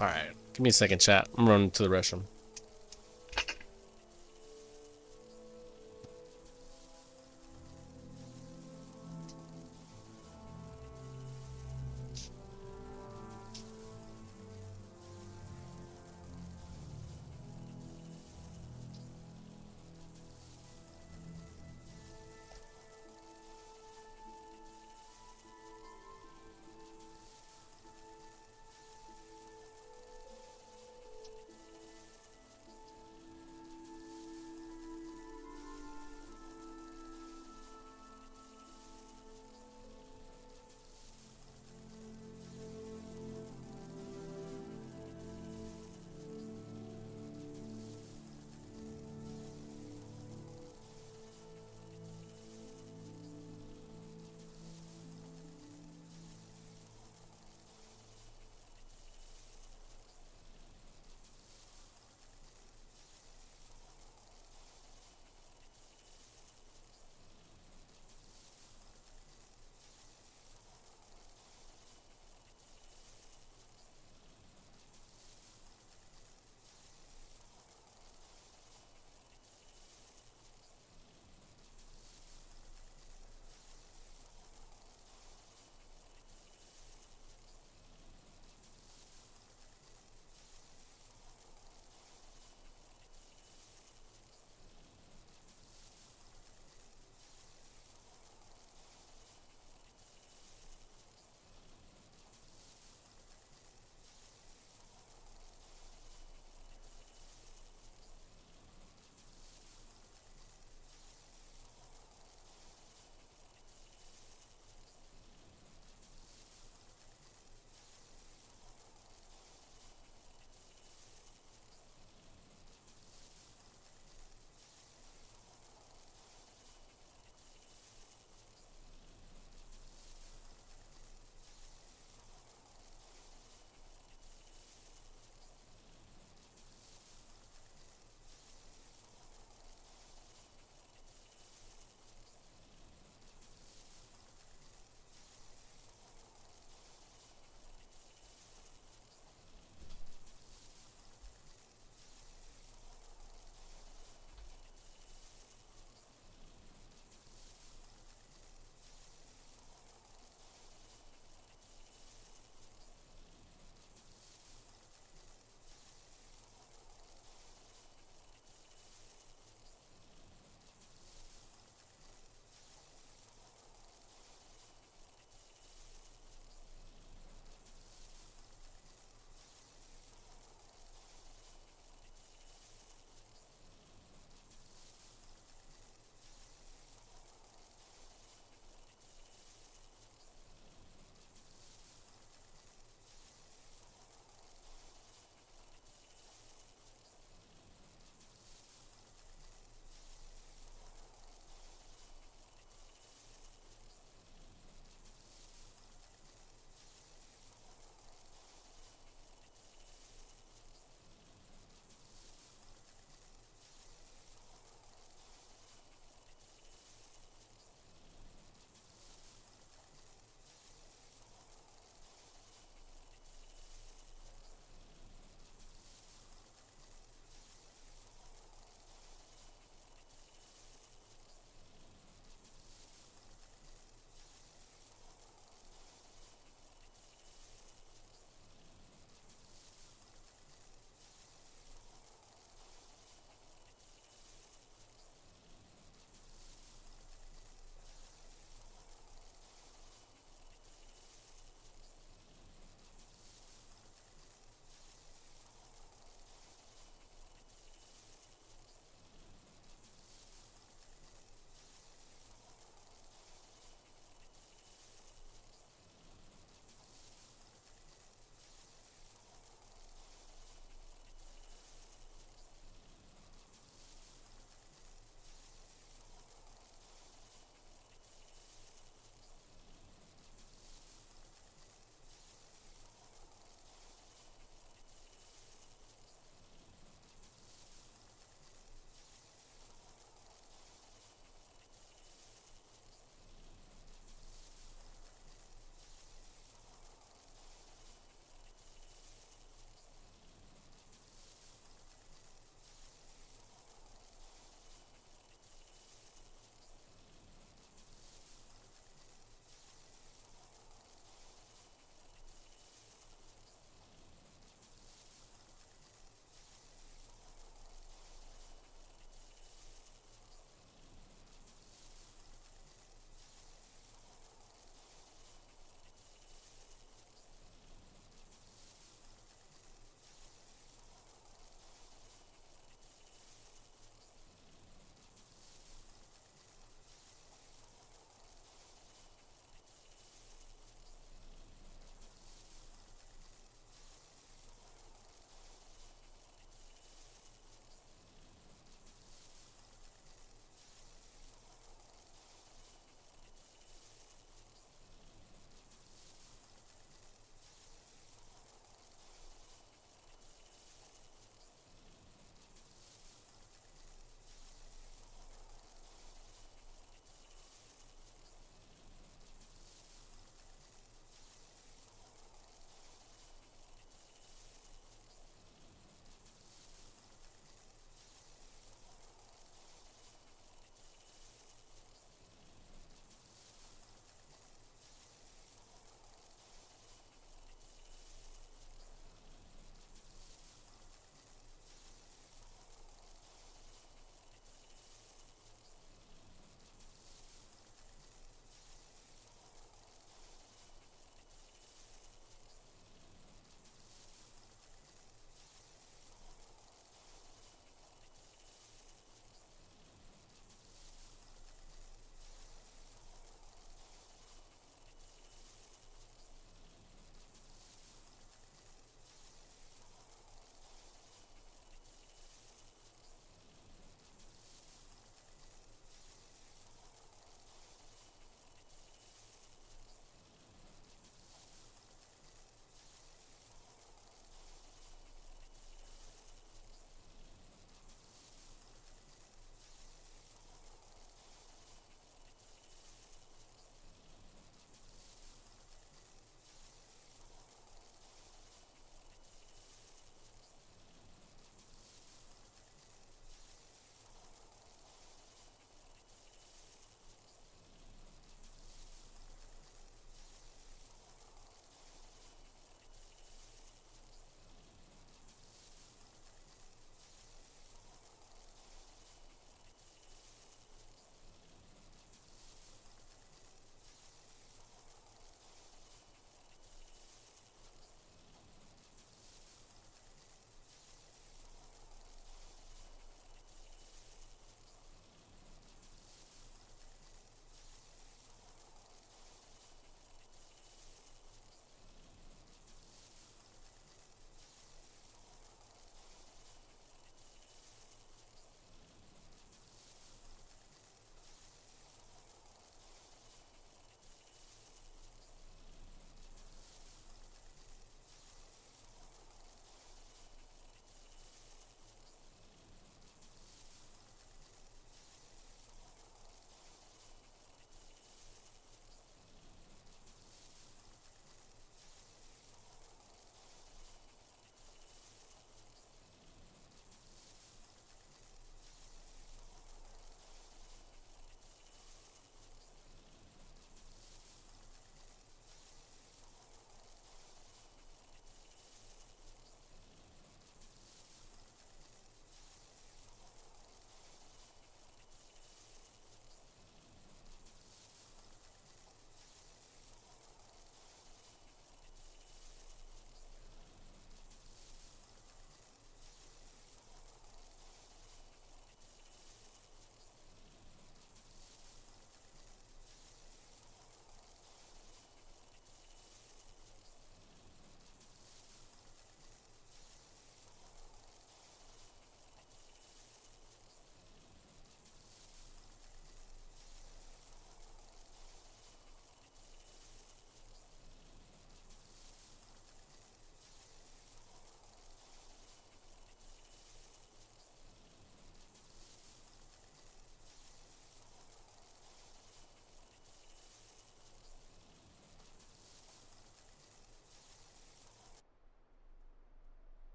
Speaker 1: Alright, give me a second, chat. I'm running to the restroom.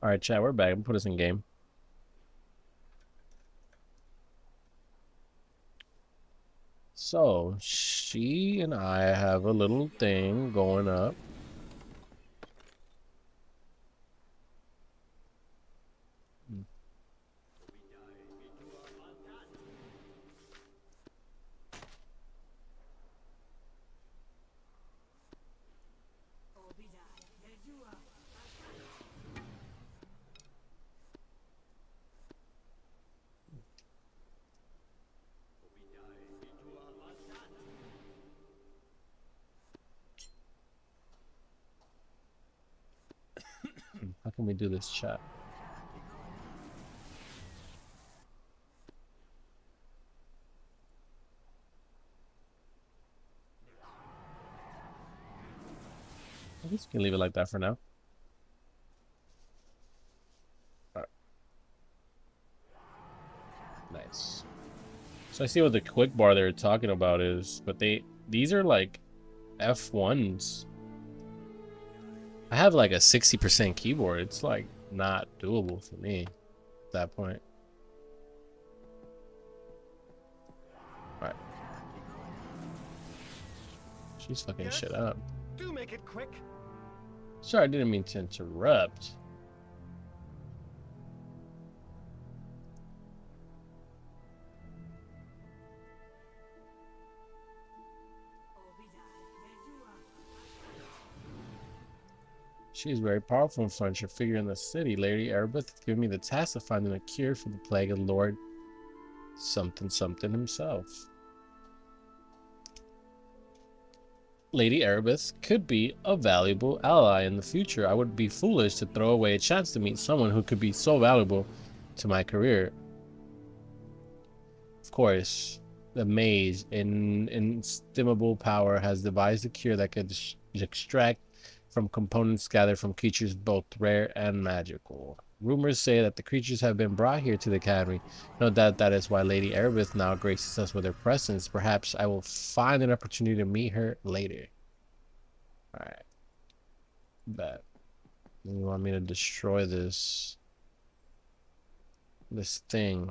Speaker 1: All right, chat, we're back. I'm put us in game. So she and I have a little thing going up. How can we do this, chat? I guess we can leave it like that for now. Alright. Nice. So I see what the quick bar they're talking about is, but these are like F1s. I have like a 60% keyboard. It's like not doable for me at that point. Alright. She's fucking shit up.
Speaker 3: Do make it quick.
Speaker 1: Sorry, I didn't mean to interrupt. She is very powerful and influential figure in the city. Lady Erebeth gave me the task of finding a cure for the plague of Lord something something himself. Lady Erebeth could be a valuable ally in the future. I would be foolish to throw away a chance to meet someone who could be so valuable to my career. Of course, the mage, in inestimable power, has devised a cure that could extract from components gathered from creatures both rare and magical. Rumors say that the creatures have been brought here to the academy. No doubt that is why Lady Erebeth now graces us with her presence. Perhaps I will find an opportunity to meet her later. Alright. Bet. You want me to destroy this thing.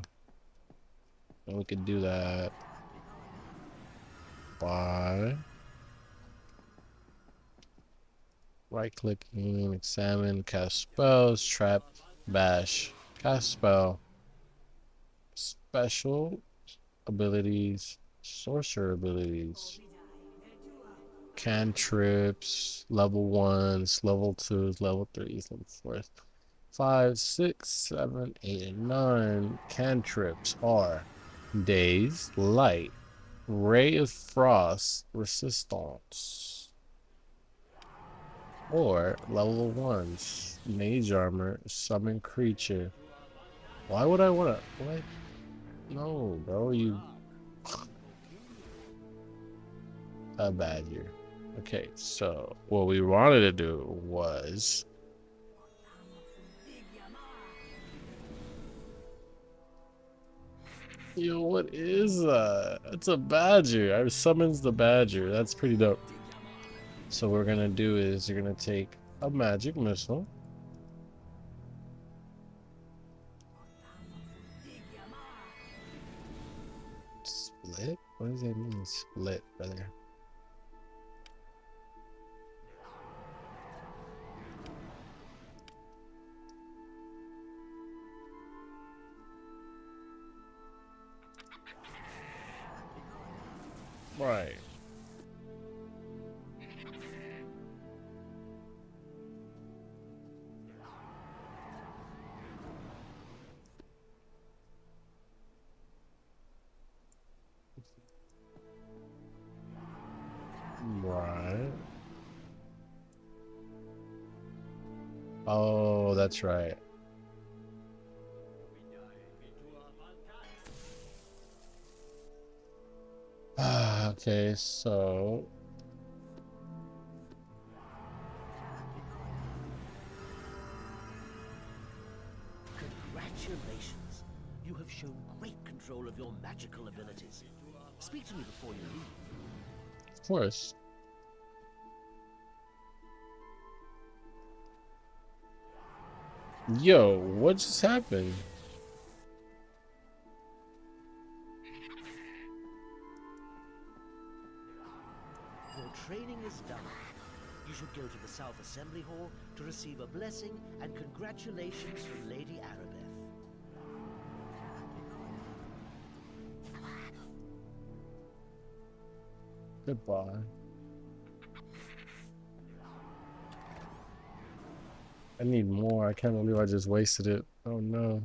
Speaker 1: And we could do that by right-clicking, examine, cast spells, trap, bash, cast spell, special abilities, sorcerer abilities, cantrips, level 1s, level 2s, level 3s, level 4s, 5, 6, 7, 8, and 9. Cantrips are Daze, Light, Ray of Frost, Resistance. Or level 1s, Mage Armor, Summon Creature. Why would I wanna? What? No, bro, you. A badger. Okay, so what we wanted to do was. Yo, what is that? It's a badger. I summons the badger. That's pretty dope. So what we're gonna do is you're gonna take a magic missile. Split? What does that mean? Split, brother. Right. Right. Oh, that's right. Okay, so
Speaker 8: Congratulations. You have shown great control of your magical abilities. Speak to me before you leave.
Speaker 1: of course. Yo, what just happened?
Speaker 8: Your training is done. You should go to the South Assembly Hall to receive a blessing and congratulations from Lady Arabeth.
Speaker 1: Goodbye. I need more. I can't believe I just wasted it. Oh no.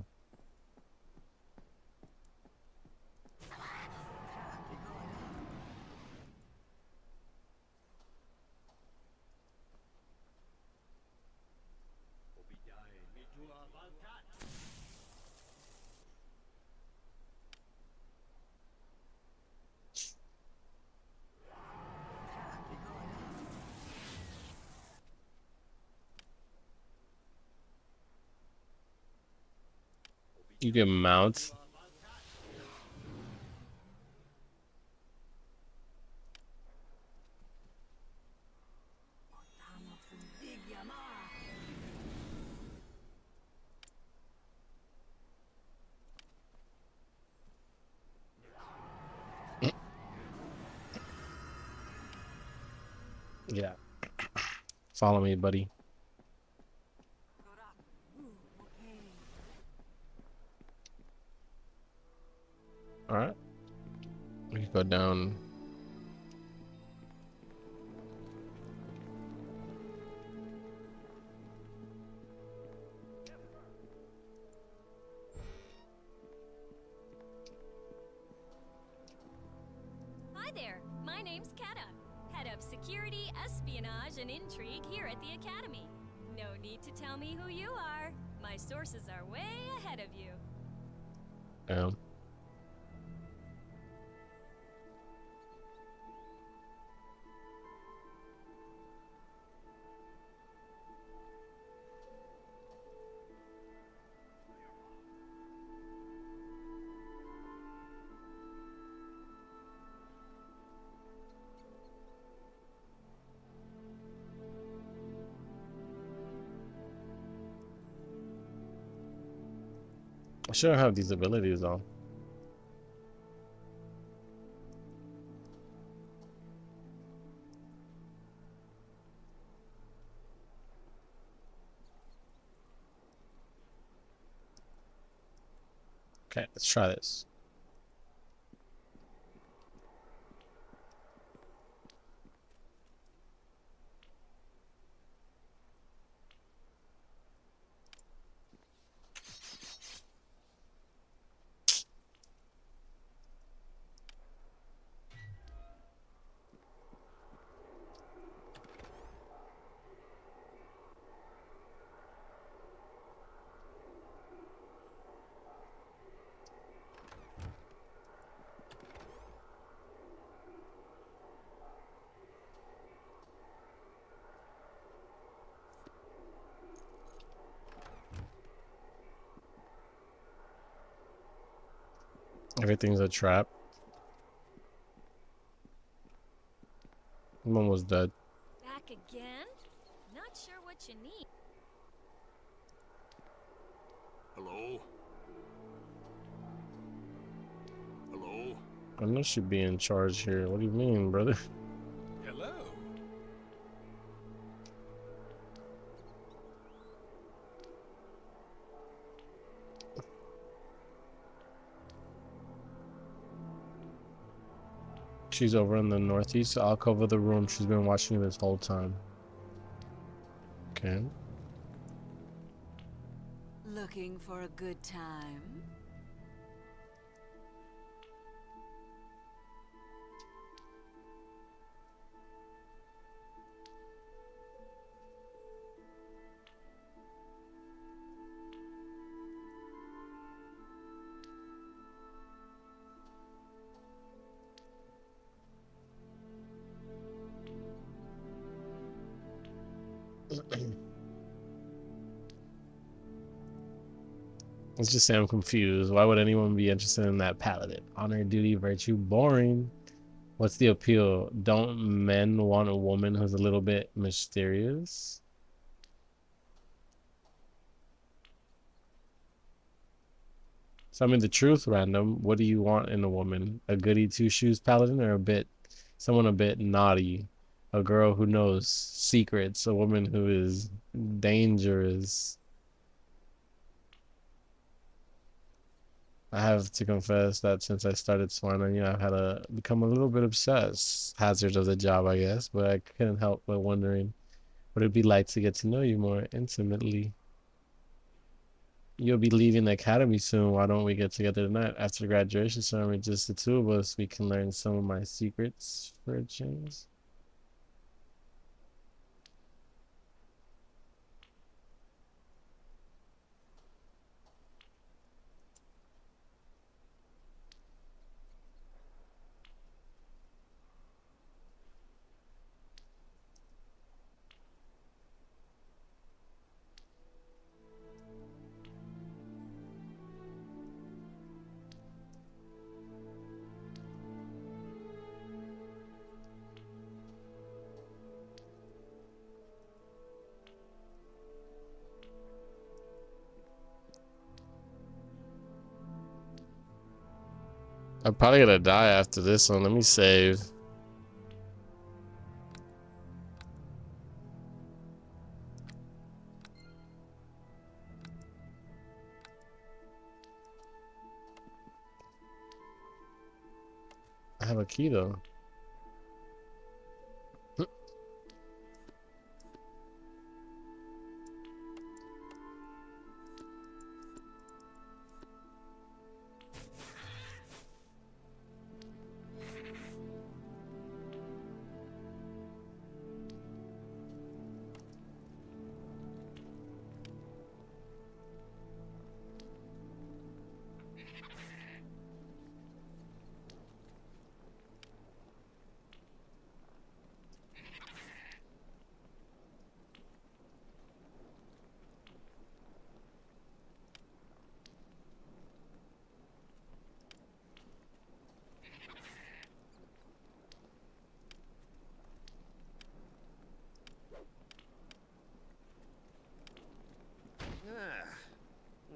Speaker 1: You can mount. Yeah. Follow me, buddy. All right. We can go down.
Speaker 10: Hi there, my name's Keta, head of security, espionage, and intrigue here at the Academy. No need to tell me who you are. My sources are way ahead of you.
Speaker 1: Yeah. I shouldn't have these abilities though. Okay, let's try this. Everything's a trap. I'm almost dead.
Speaker 10: Back again? Not sure what you need.
Speaker 7: Hello? Hello?
Speaker 1: I know she'd be in charge here. What do you mean, brother?
Speaker 7: Hello?
Speaker 1: She's over in the northeast. I'll cover the room. She's been watching you this whole time. Okay.
Speaker 4: Looking for a good time?
Speaker 1: Let's just say I'm confused. Why would anyone be interested in that paladin? Honor, duty, virtue, boring. What's the appeal? Don't men want a woman who's a little bit mysterious? Tell me the truth, random. What do you want in a woman? A goody two-shoes paladin or someone a bit naughty? A girl who knows secrets, a woman who is dangerous. I have to confess that since I started swearing on you, I've had to become a little bit obsessed. Hazard of the job, I guess, but I couldn't help but wondering what it'd be like to get to know you more intimately. You'll be leaving the academy soon. Why don't we get together tonight after the graduation ceremony? Just the two of us. We can learn some of my secrets for a change. I'm probably gonna die after this one. Let me save. I have a key though.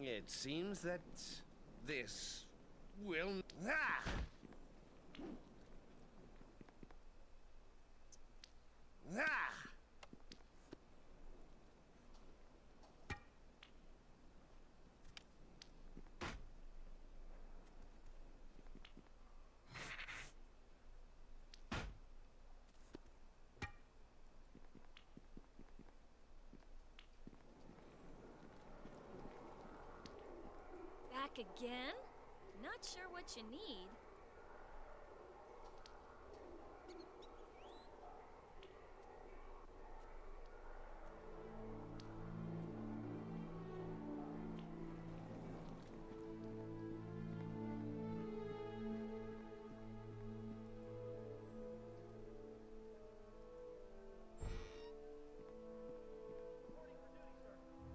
Speaker 6: It seems that this will... Ah! Ah!
Speaker 10: Back again? Not sure what you need.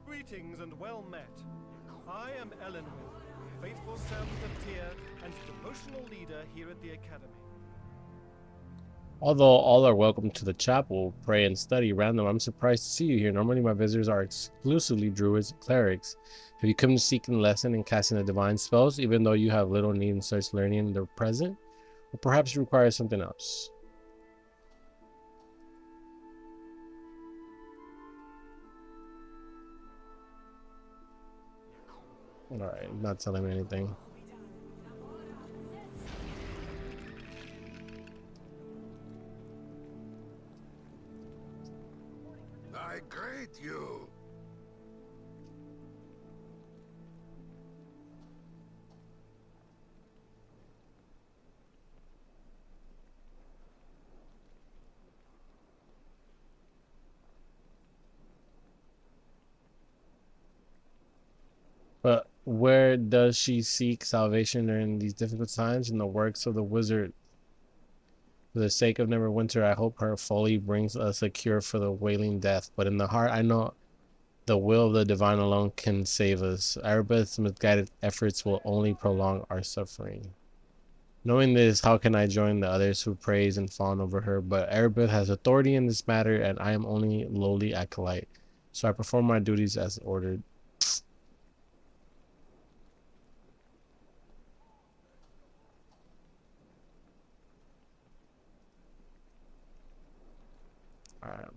Speaker 3: Greetings and well met. I am Ellenwood, faithful servant of Tyr and devotional leader here at the Academy.
Speaker 1: Although all are welcome to the chapel, pray and study random, I'm surprised to see you here. Normally my visitors are exclusively druids and clerics. Have you come to seek a lesson in casting the divine spells, even though you have little need in such learning in the present? Or perhaps you require something else? Alright, not telling me anything.
Speaker 7: I greet you.
Speaker 1: But where does she seek salvation during these difficult times? In the works of the wizard. For the sake of Neverwinter, I hope her folly brings us a cure for the wailing death. But in the heart, I know the will of the divine alone can save us. Erebeth's misguided efforts will only prolong our suffering. Knowing this, how can I join the others who praise and fawn over her? But Erebeth has authority in this matter, and I am only lowly acolyte. So I perform my duties as ordered. All right.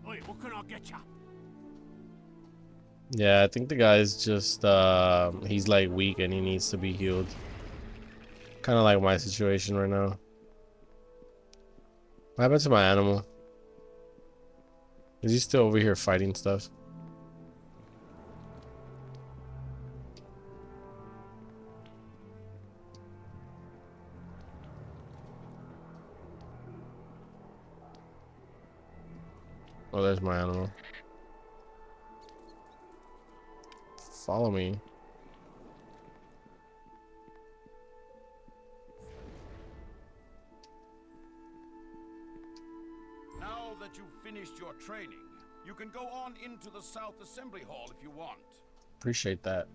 Speaker 3: Oi, what can I get ya?
Speaker 1: Yeah, I think the guy's just he's like weak and he needs to be healed. Kind of like my situation right now. What happened to my animal? Is he still over here fighting stuff? Oh, there's my animal. Follow me.
Speaker 3: Now that you've finished your training, you can go on into the South Assembly Hall if you want.
Speaker 1: Appreciate that.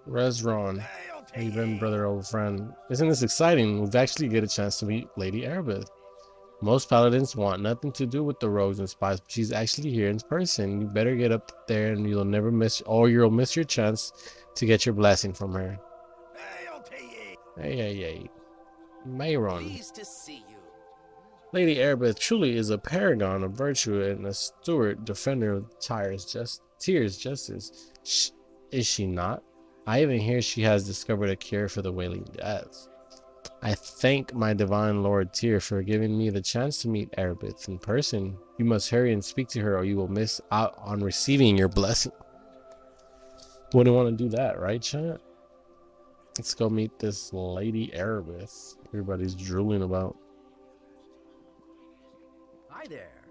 Speaker 1: Resron, how you been, brother, old friend? Isn't this exciting? We've actually get a chance to meet Lady Erebeth. Most paladins want nothing to do with the rogues and spies, but she's actually here in person. You better get up there and you'll never miss, or you'll miss your chance to get your blessing from her. Hey. Mayron.
Speaker 6: Pleased to see you.
Speaker 1: Lady Erebeth truly is a paragon of virtue and a steward, defender of Tyr's justice. Is she not? I even hear she has discovered a cure for the Wailing Death. I thank my divine Lord Tyr for giving me the chance to meet Erebeth in person. You must hurry and speak to her or you will miss out on receiving your blessing. Wouldn't want to do that, right, chat? Let's go meet this Lady Erebeth. Everybody's drooling about.
Speaker 5: Hi there.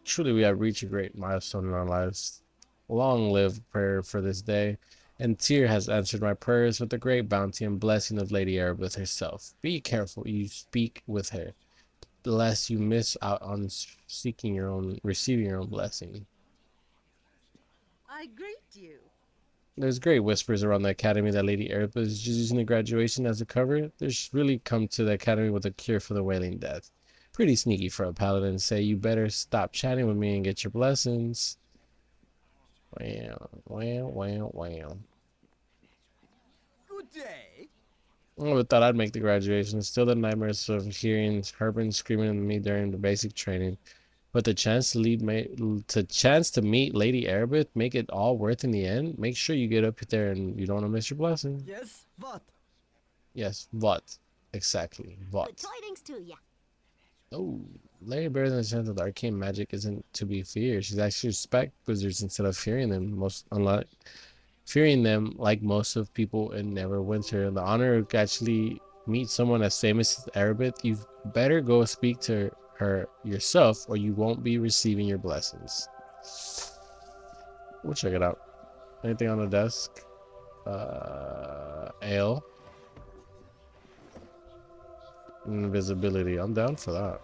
Speaker 1: Truly, we have reached a great milestone in our lives. Long live prayer for this day, and Tyr has answered my prayers with the great bounty and blessing of Lady Erebeth herself. Be careful you speak with her, lest you miss out on receiving your own blessing.
Speaker 4: I greet you.
Speaker 1: There's great whispers around the academy that Lady Erebeth is just using the graduation as a cover. There's really come to the academy with a cure for the Wailing Death. Pretty sneaky for a paladin to say, you better stop chatting with me and get your blessings. Wow.
Speaker 5: Good day.
Speaker 1: I would have thought I'd make the graduation. Still the nightmares of hearing Herben screaming at me during the basic training. But the chance to meet Lady Erebeth, make it all worth in the end. Make sure you get up there and you don't want to miss your blessing.
Speaker 5: Yes, what?
Speaker 1: Yes, what? Exactly, what?
Speaker 9: Good tidings to ya.
Speaker 1: Oh, Lady bears in the sense that arcane magic isn't to be feared. She's actually respect wizards instead of fearing them. Fearing them like most of people in Neverwinter. The honor to actually meet someone as famous as Erebeth, you better go speak to her yourself or you won't be receiving your blessings. We'll check it out. Anything on the desk? Ale. Invisibility. I'm down for that.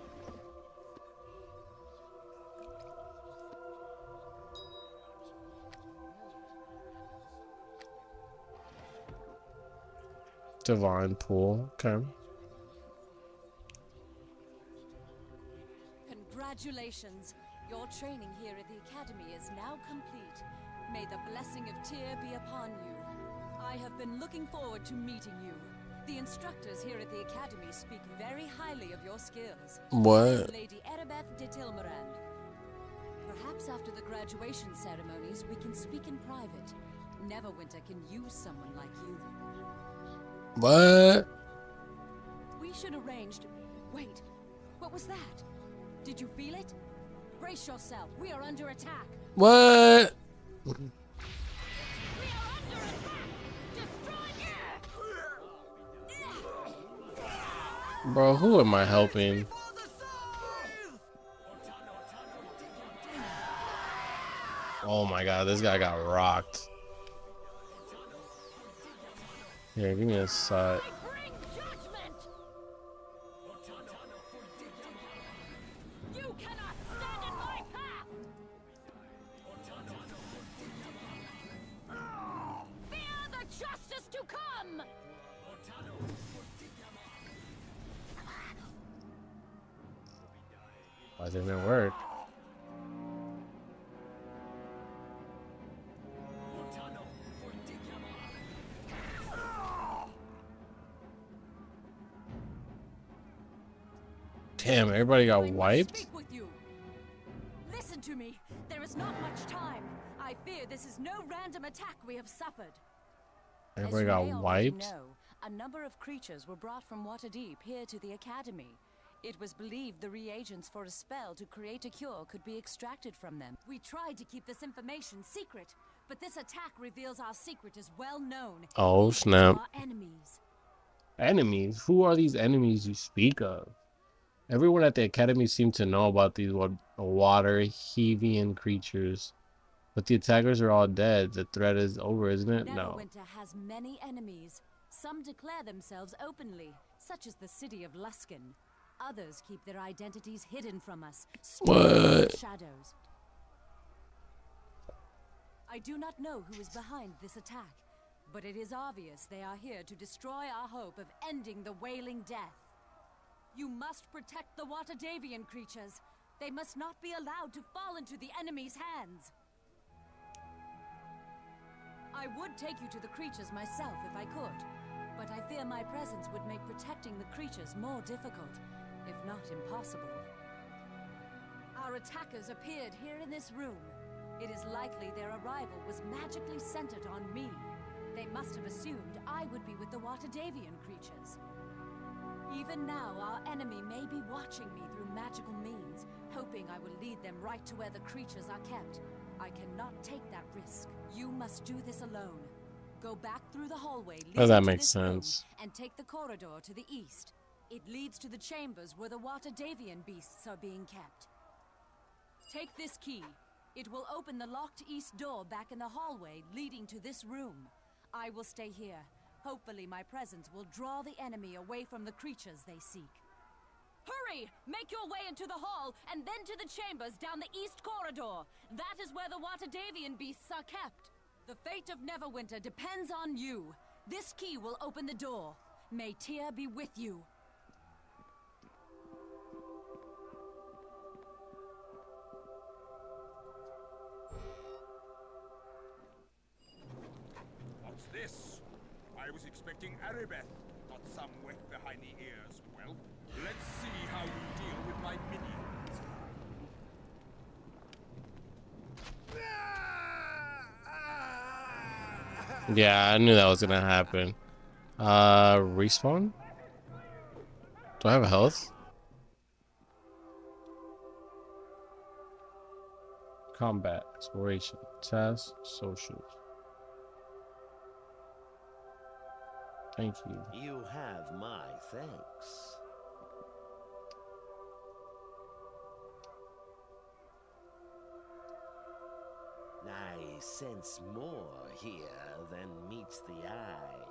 Speaker 1: Divine pool. Okay.
Speaker 11: Congratulations. Your training here at the Academy is now complete. May the blessing of Tyr be upon you. I have been looking forward to meeting you. The instructors here at the Academy speak very highly of your skills.
Speaker 1: What?
Speaker 11: Lady Erebeth de Tilmarand. Perhaps after the graduation ceremonies, we can speak in private. Neverwinter can use someone like you.
Speaker 1: What?
Speaker 11: We should arrange to... Wait, what was that? Did you feel it? Brace yourself, we are under attack.
Speaker 1: What?
Speaker 11: We are under attack! Destroy it!
Speaker 1: Bro, who am I helping? Oh my god, this guy got rocked. Here, give me a side.
Speaker 11: Bring judgment! You cannot stand in my path!
Speaker 1: That didn't work. Damn, everybody got wiped?
Speaker 11: Speak with you. Listen to me. There is not much time. I fear this is no random attack we have suffered.
Speaker 1: Everybody got wiped?
Speaker 11: A number of creatures were brought from Waterdeep here to the Academy. It was believed the reagents for a spell to create a cure could be extracted from them. We tried to keep this information secret, but this attack reveals our secret is well known.
Speaker 1: Oh, snap.
Speaker 11: Our enemies.
Speaker 1: Enemies? Who are these enemies you speak of? Everyone at the Academy seemed to know about these water heavian creatures. But the attackers are all dead. The threat is over, isn't it? No.
Speaker 11: Neverwinter has many enemies. Some declare themselves openly, such as the city of Luskan. Others keep their identities hidden from us.
Speaker 1: What?
Speaker 11: Shadows. I do not know who is behind this attack, but it is obvious they are here to destroy our hope of ending the Wailing Death. You must protect the Waterdavian creatures. They must not be allowed to fall into the enemy's hands. I would take you to the creatures myself if I could, but I fear my presence would make protecting the creatures more difficult, if not impossible. Our attackers appeared here in this room. It is likely their arrival was magically centered on me. They must have assumed I would be with the Waterdavian creatures. Even now, our enemy may be watching me through magical means, hoping I will lead them right to where the creatures are kept. I cannot take that risk. You must do this alone. Go back through the hallway leading
Speaker 1: that
Speaker 11: to
Speaker 1: makes
Speaker 11: this room
Speaker 1: sense.
Speaker 11: and take the corridor to the east. It leads to the chambers where the Waterdavian beasts are being kept. Take this key. It will open the locked east door back in the hallway leading to this room. I will stay here. Hopefully my presence will draw the enemy away from the creatures they seek. Hurry! Make your way into the hall, and then to the chambers down the east corridor. That is where the Waterdavian beasts are kept. The fate of Neverwinter depends on you. This key will open the door. May Tyr be with you.
Speaker 3: What's this? I was expecting Aribeth, not some wet behind the ears. Well, let's see how you deal with my minions.
Speaker 1: Yeah, I knew that was gonna happen. Respawn? Do I have health? Combat, exploration, tasks, social. Thank you.
Speaker 6: You have my thanks. I sense more here than meets the eye.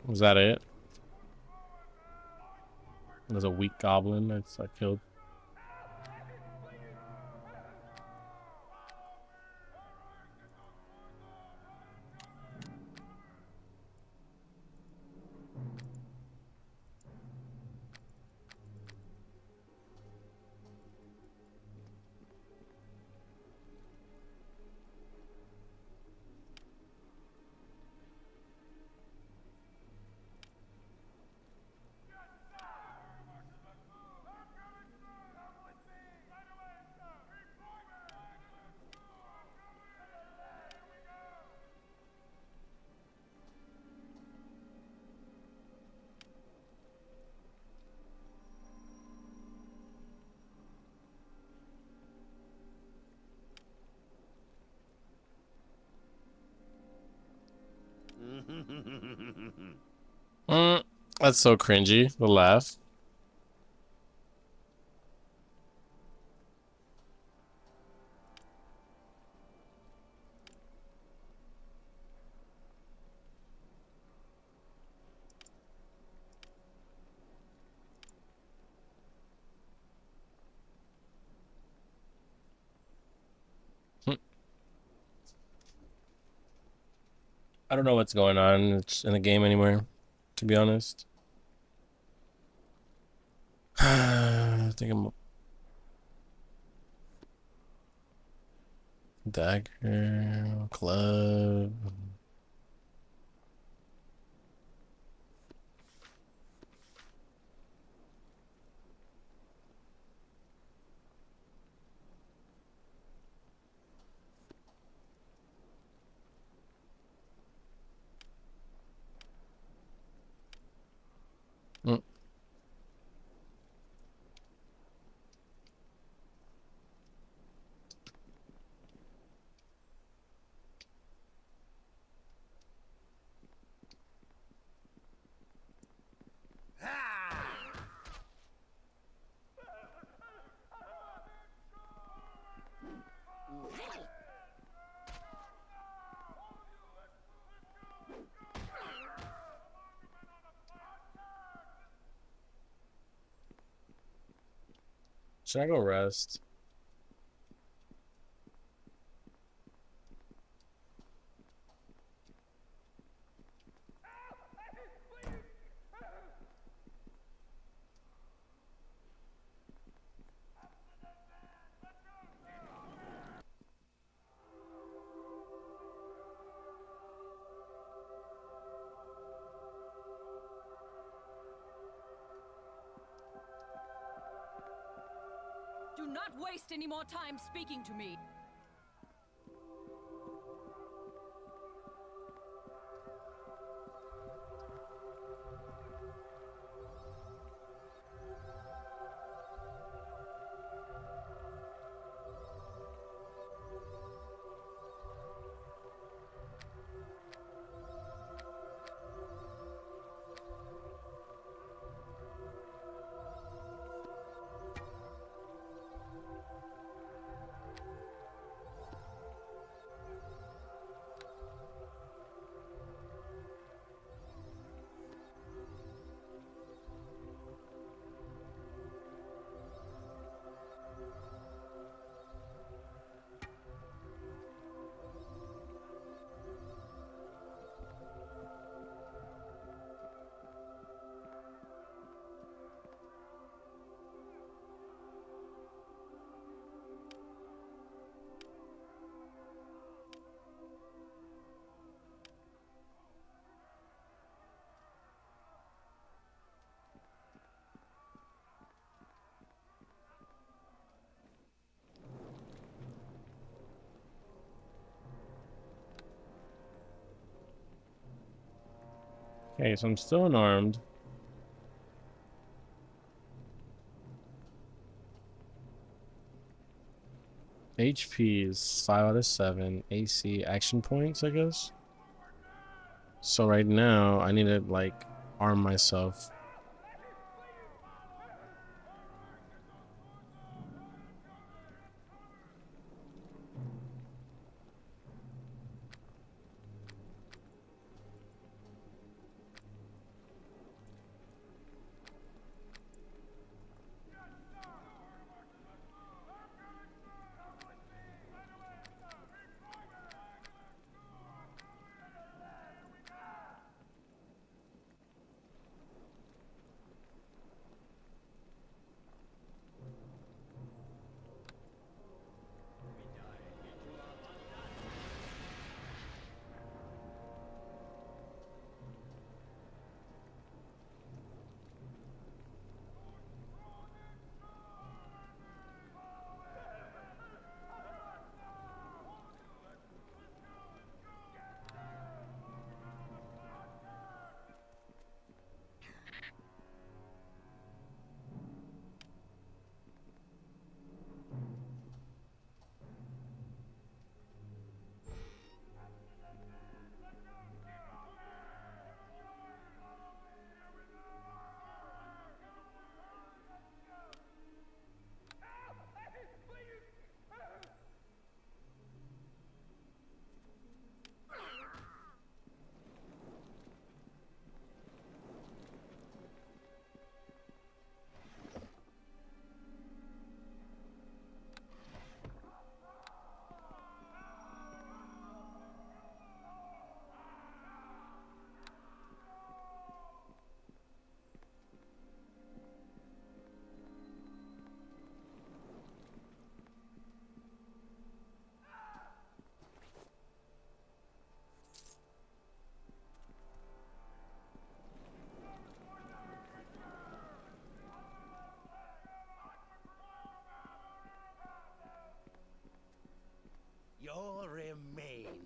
Speaker 1: Was that it? There's a weak goblin I killed. That's so cringy. The laugh. I don't know what's going on in the game anymore, to be honest. I think I'm dagger club. Should I go rest?
Speaker 11: Do not waste any more time speaking to me. Okay, so I'm still unarmed. HP is 5 out of 7. AC action points, I guess. So right now, I need to, like, arm myself.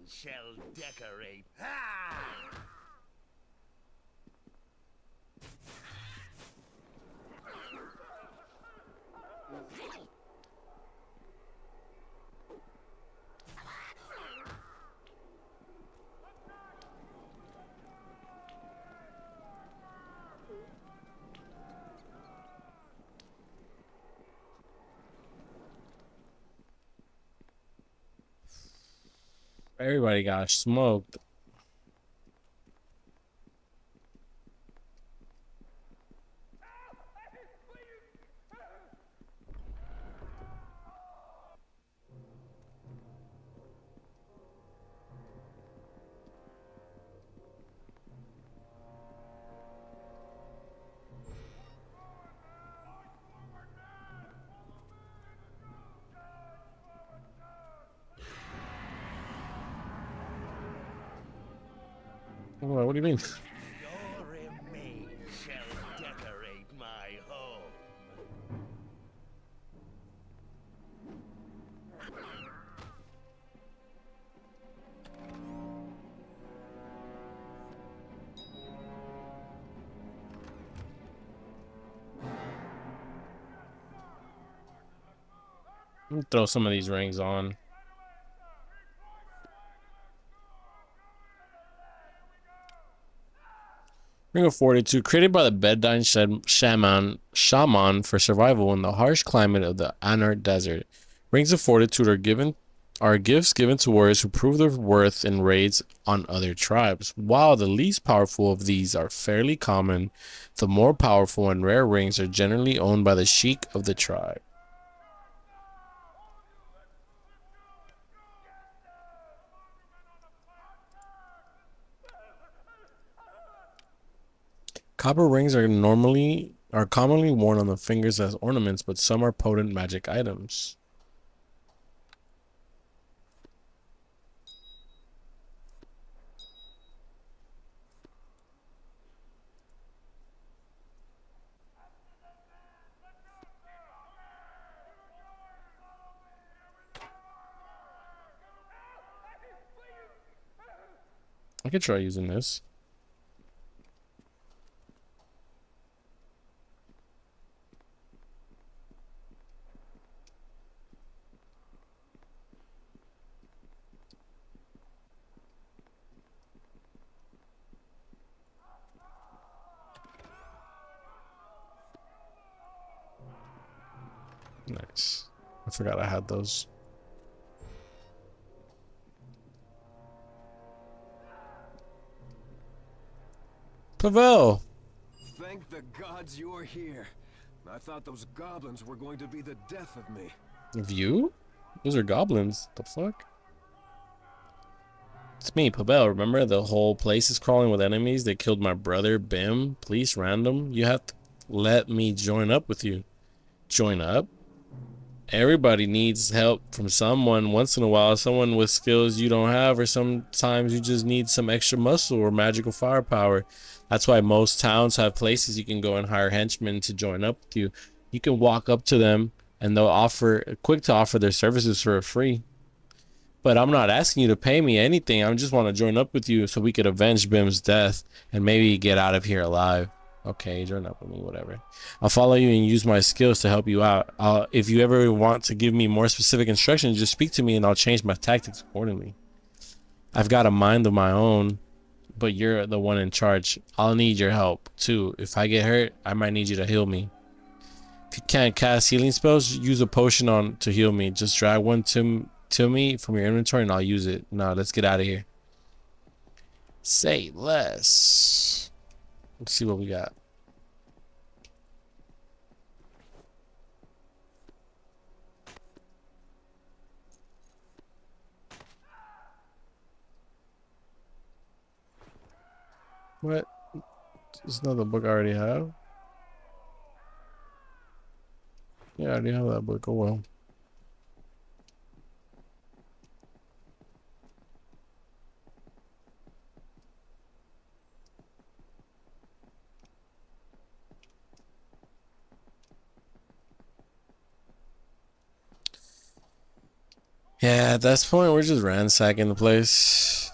Speaker 6: shall decorate. Ha!
Speaker 1: Everybody got smoked. What do you mean?
Speaker 6: Your remains shall decorate my home.
Speaker 1: Let me throw some of these rings on. Ring of Fortitude, created by the Bedine shaman for survival in the harsh climate of the Anar Desert. Rings of Fortitude are gifts given to warriors who prove their worth in raids on other tribes. While the least powerful of these are fairly common, the more powerful and rare rings are generally owned by the sheik of the tribe. Copper rings are commonly worn on the fingers as ornaments, but some are potent magic items. I could try using this. Nice. I forgot I had those. Pavel!
Speaker 3: Thank the gods you're here. I thought those goblins were going to be the death of me.
Speaker 1: Of you? Those are goblins. The fuck? It's me, Pavel. Remember the whole place is crawling with enemies? They killed my brother, Bim. Police, random. You have to let me join up with you. Join up? Everybody needs help from someone once in a while, someone with skills you don't have, or sometimes you just need some extra muscle or magical firepower. That's why most towns have places you can go and hire henchmen to join up with you. You can walk up to them and they'll quick to offer their services for free. But I'm not asking you to pay me anything. I just want to join up with you so we could avenge Bim's death and maybe get out of here alive. Okay, join up with me, whatever. I'll follow you and use my skills to help you out. If you ever want to give me more specific instructions, just speak to me and I'll change my tactics accordingly. I've got a mind of my own, but you're the one in charge. I'll need your help, too. If I get hurt, I might need you to heal me. If you can't cast healing spells, use a potion to heal me. Just drag one to me from your inventory and I'll use it. Now, let's get out of here. Say less. Let's see what we got. What? Is another book I already have? Yeah, I already have that book. Oh well. Yeah, at this point, we're just ransacking the place.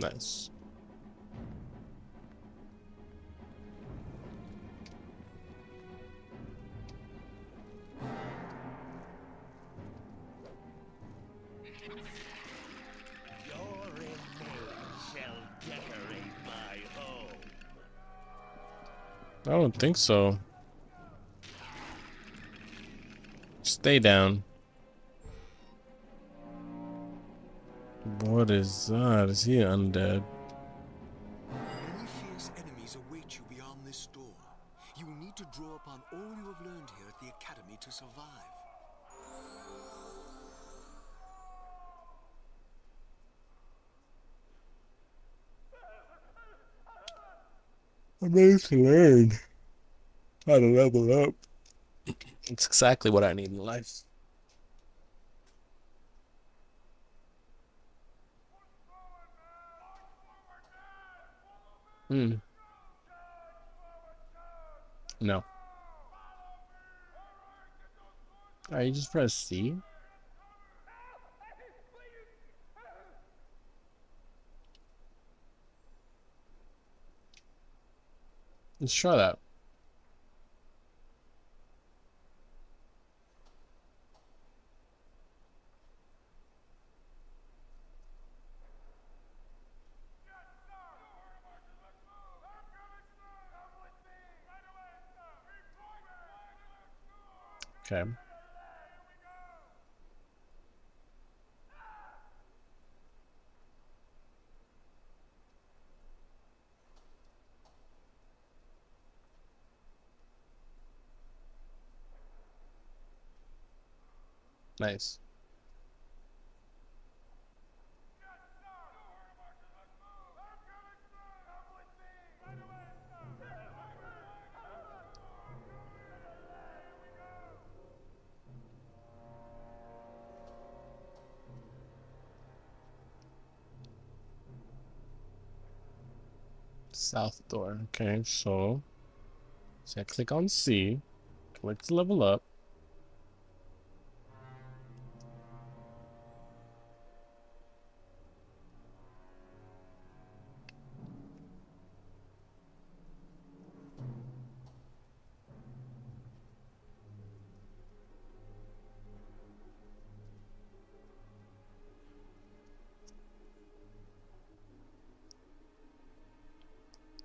Speaker 1: Nice.
Speaker 6: Your remains shall decorate my home.
Speaker 1: I don't think so. Stay down. What is that? Is he undead?
Speaker 12: Many fierce enemies await you beyond this door. You will need to draw upon all you have learned here at the Academy to survive.
Speaker 1: I need to learn how to level up. It's exactly what I need in life. No. Alright, you just press C. Let's try that. Okay. Nice. South door. Okay, so I click on C, click to level up.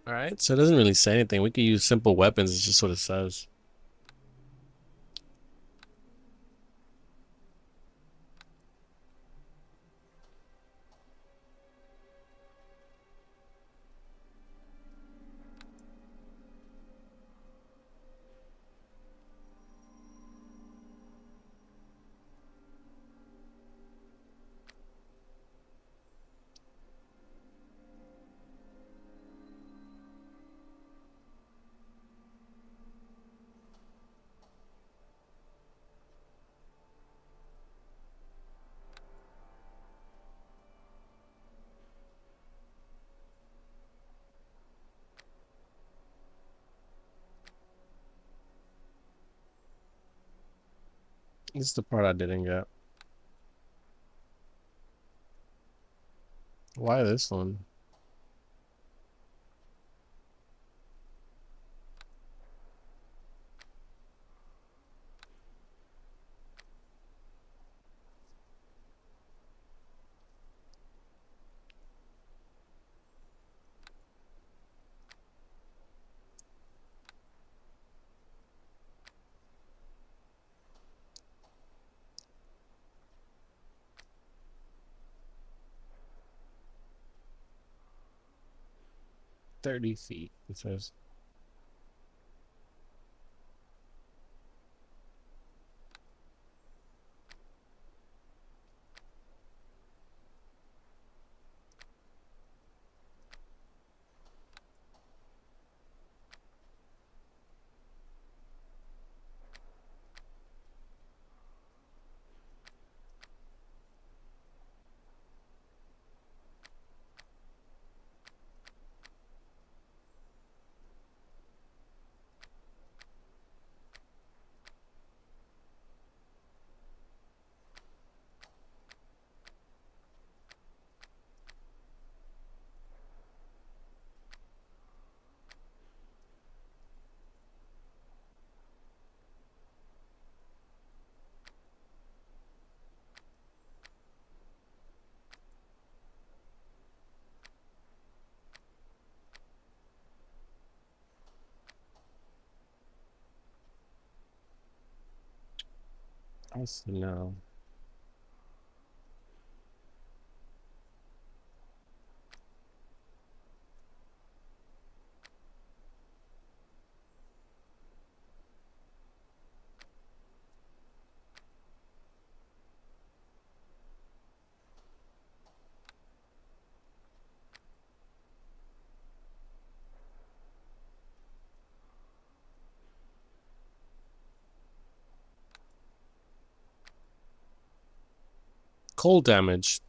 Speaker 1: Alright, so it doesn't really say anything. We could use simple weapons, it's just what it says. This is the part I didn't get. Why this one? $30 it says. I see now. Cold damage.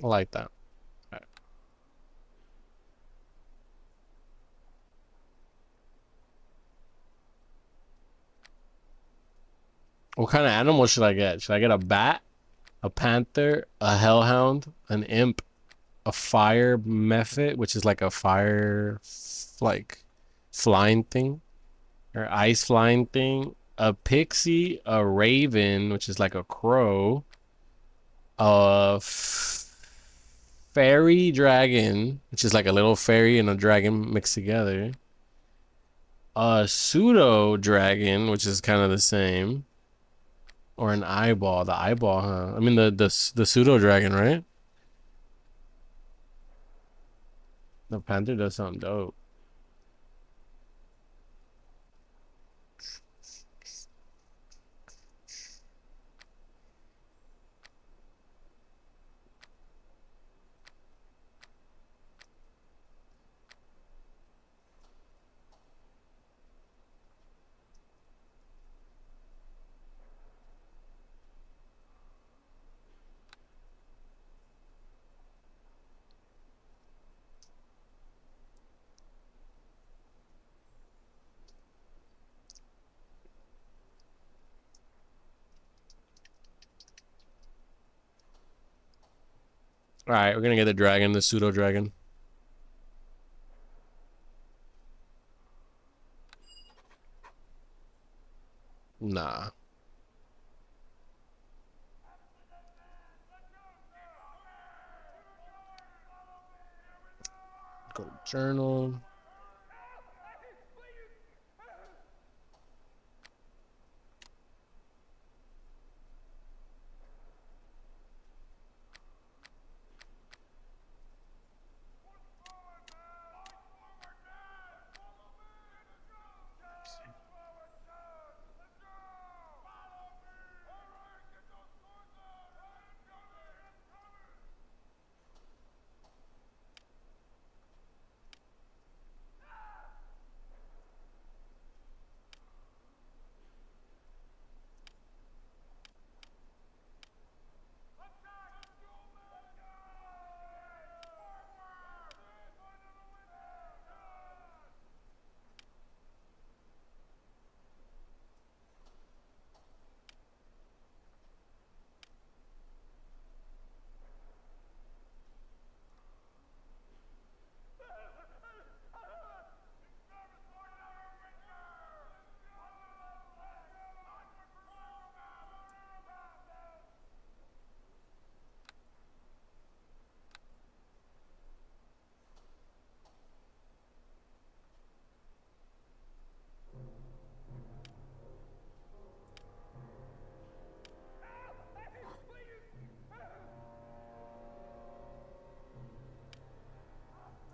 Speaker 1: I like that. Alright. What kind of animal should I get? Should I get a bat, a panther, a hellhound, an imp, a fire mephit, which is like a fire, like flying thing, or ice flying thing, a pixie, a raven, which is like a crow, a fairy dragon, which is like a little fairy and a dragon mixed together, a pseudo dragon, which is kind of the same, or an eyeball. The eyeball, huh? I mean the pseudo dragon, right? The panther does sound dope. All right, we're gonna get the dragon, the pseudo dragon. Nah. Go to journal.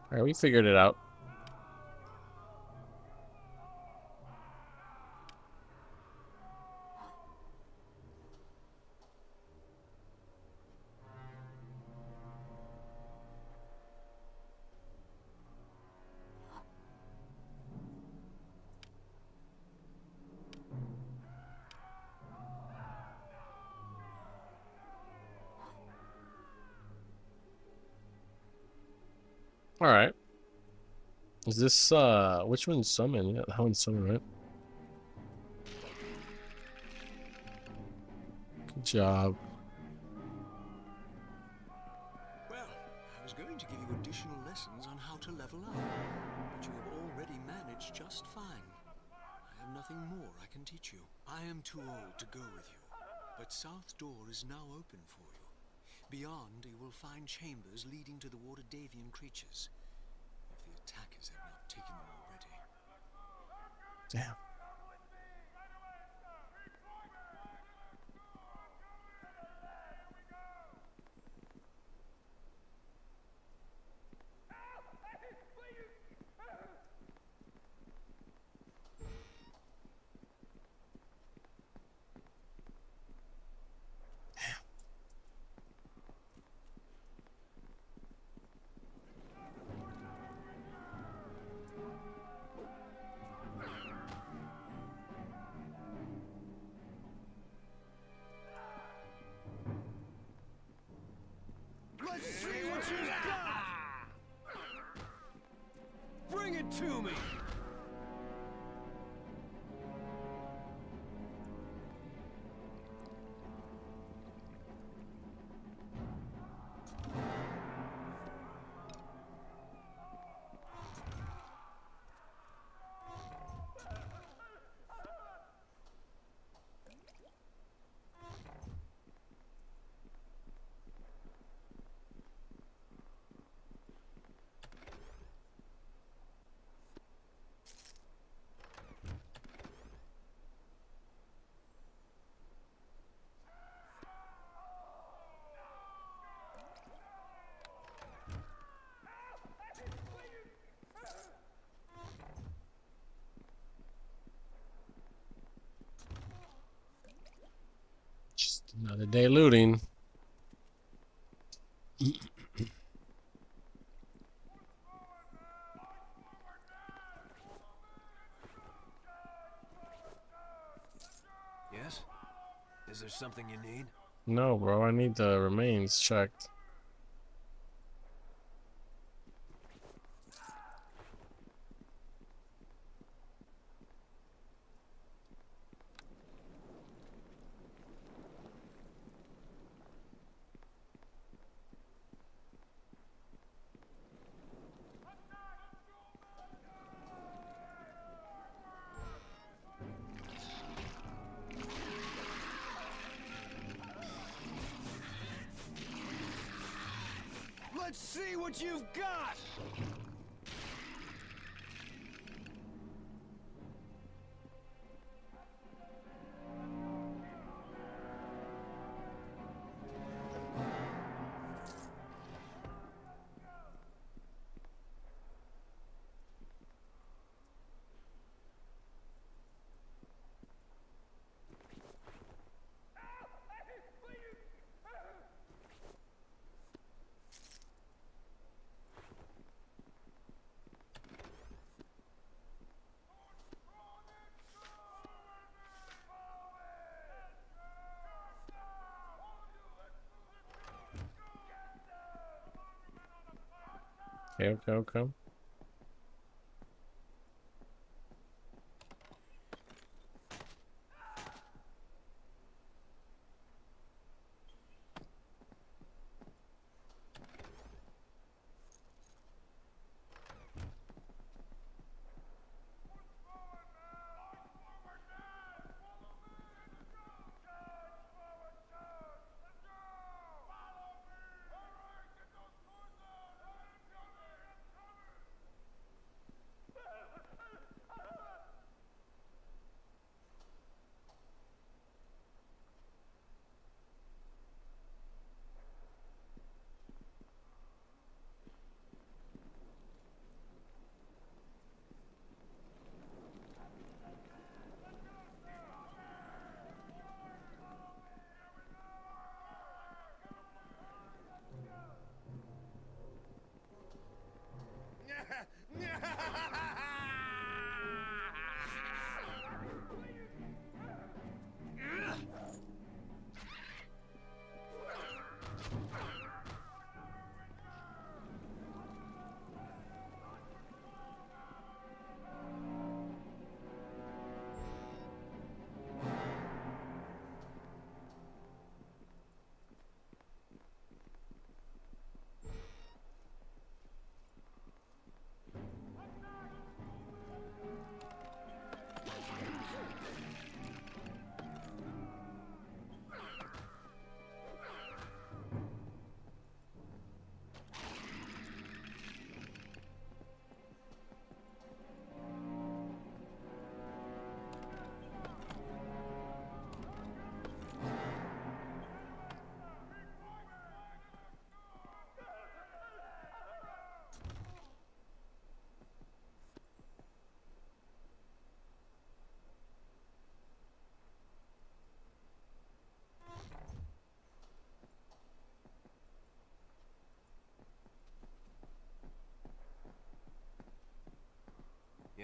Speaker 1: All right, we figured it out. All right. Is this which one's summon? Yeah, that one's summon, right? Good job.
Speaker 12: Well, I was going to give you additional lessons on how to level up, but you have already managed just fine. I have nothing more I can teach you. I am too old to go with you. but South Door is now open for you. Beyond, you will find chambers leading to the Waterdavian creatures, if the attackers have not taken them already.
Speaker 1: Damn.
Speaker 3: Let's see what you've got! Bring it to me!
Speaker 1: Just another day looting.
Speaker 2: Yes? Is there something you need?
Speaker 1: No, bro, I need the remains checked.
Speaker 3: Let's see what you've got!
Speaker 1: Okay.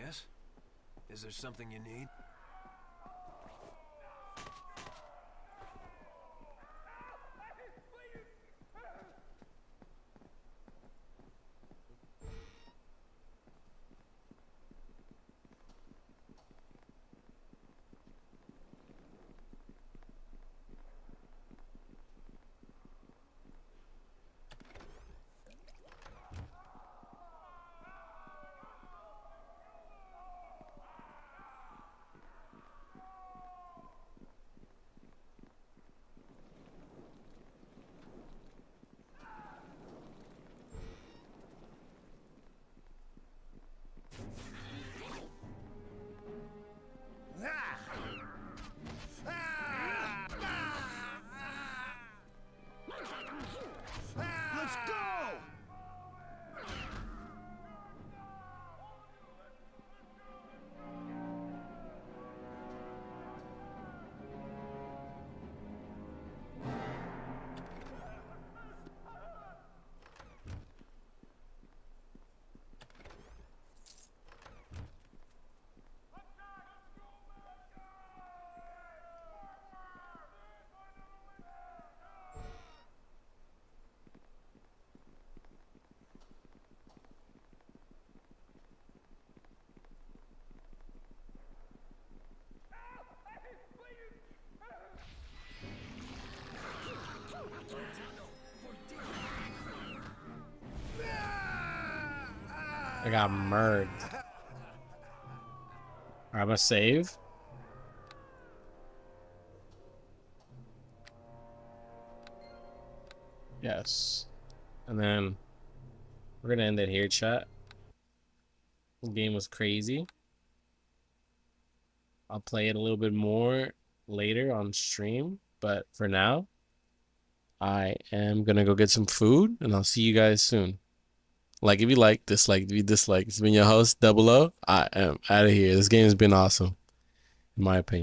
Speaker 2: Yes? Is there something you need?
Speaker 3: Let's go!
Speaker 1: I got murdered. I'm gonna save. Yes. And then we're gonna end it here, chat. The game was crazy. I'll play it a little bit more later on stream, but for now, I am gonna go get some food, and I'll see you guys soon. Like if you like, dislike if you dislike. It's been your host, Double O. I am out of here. This game has been awesome, in my opinion.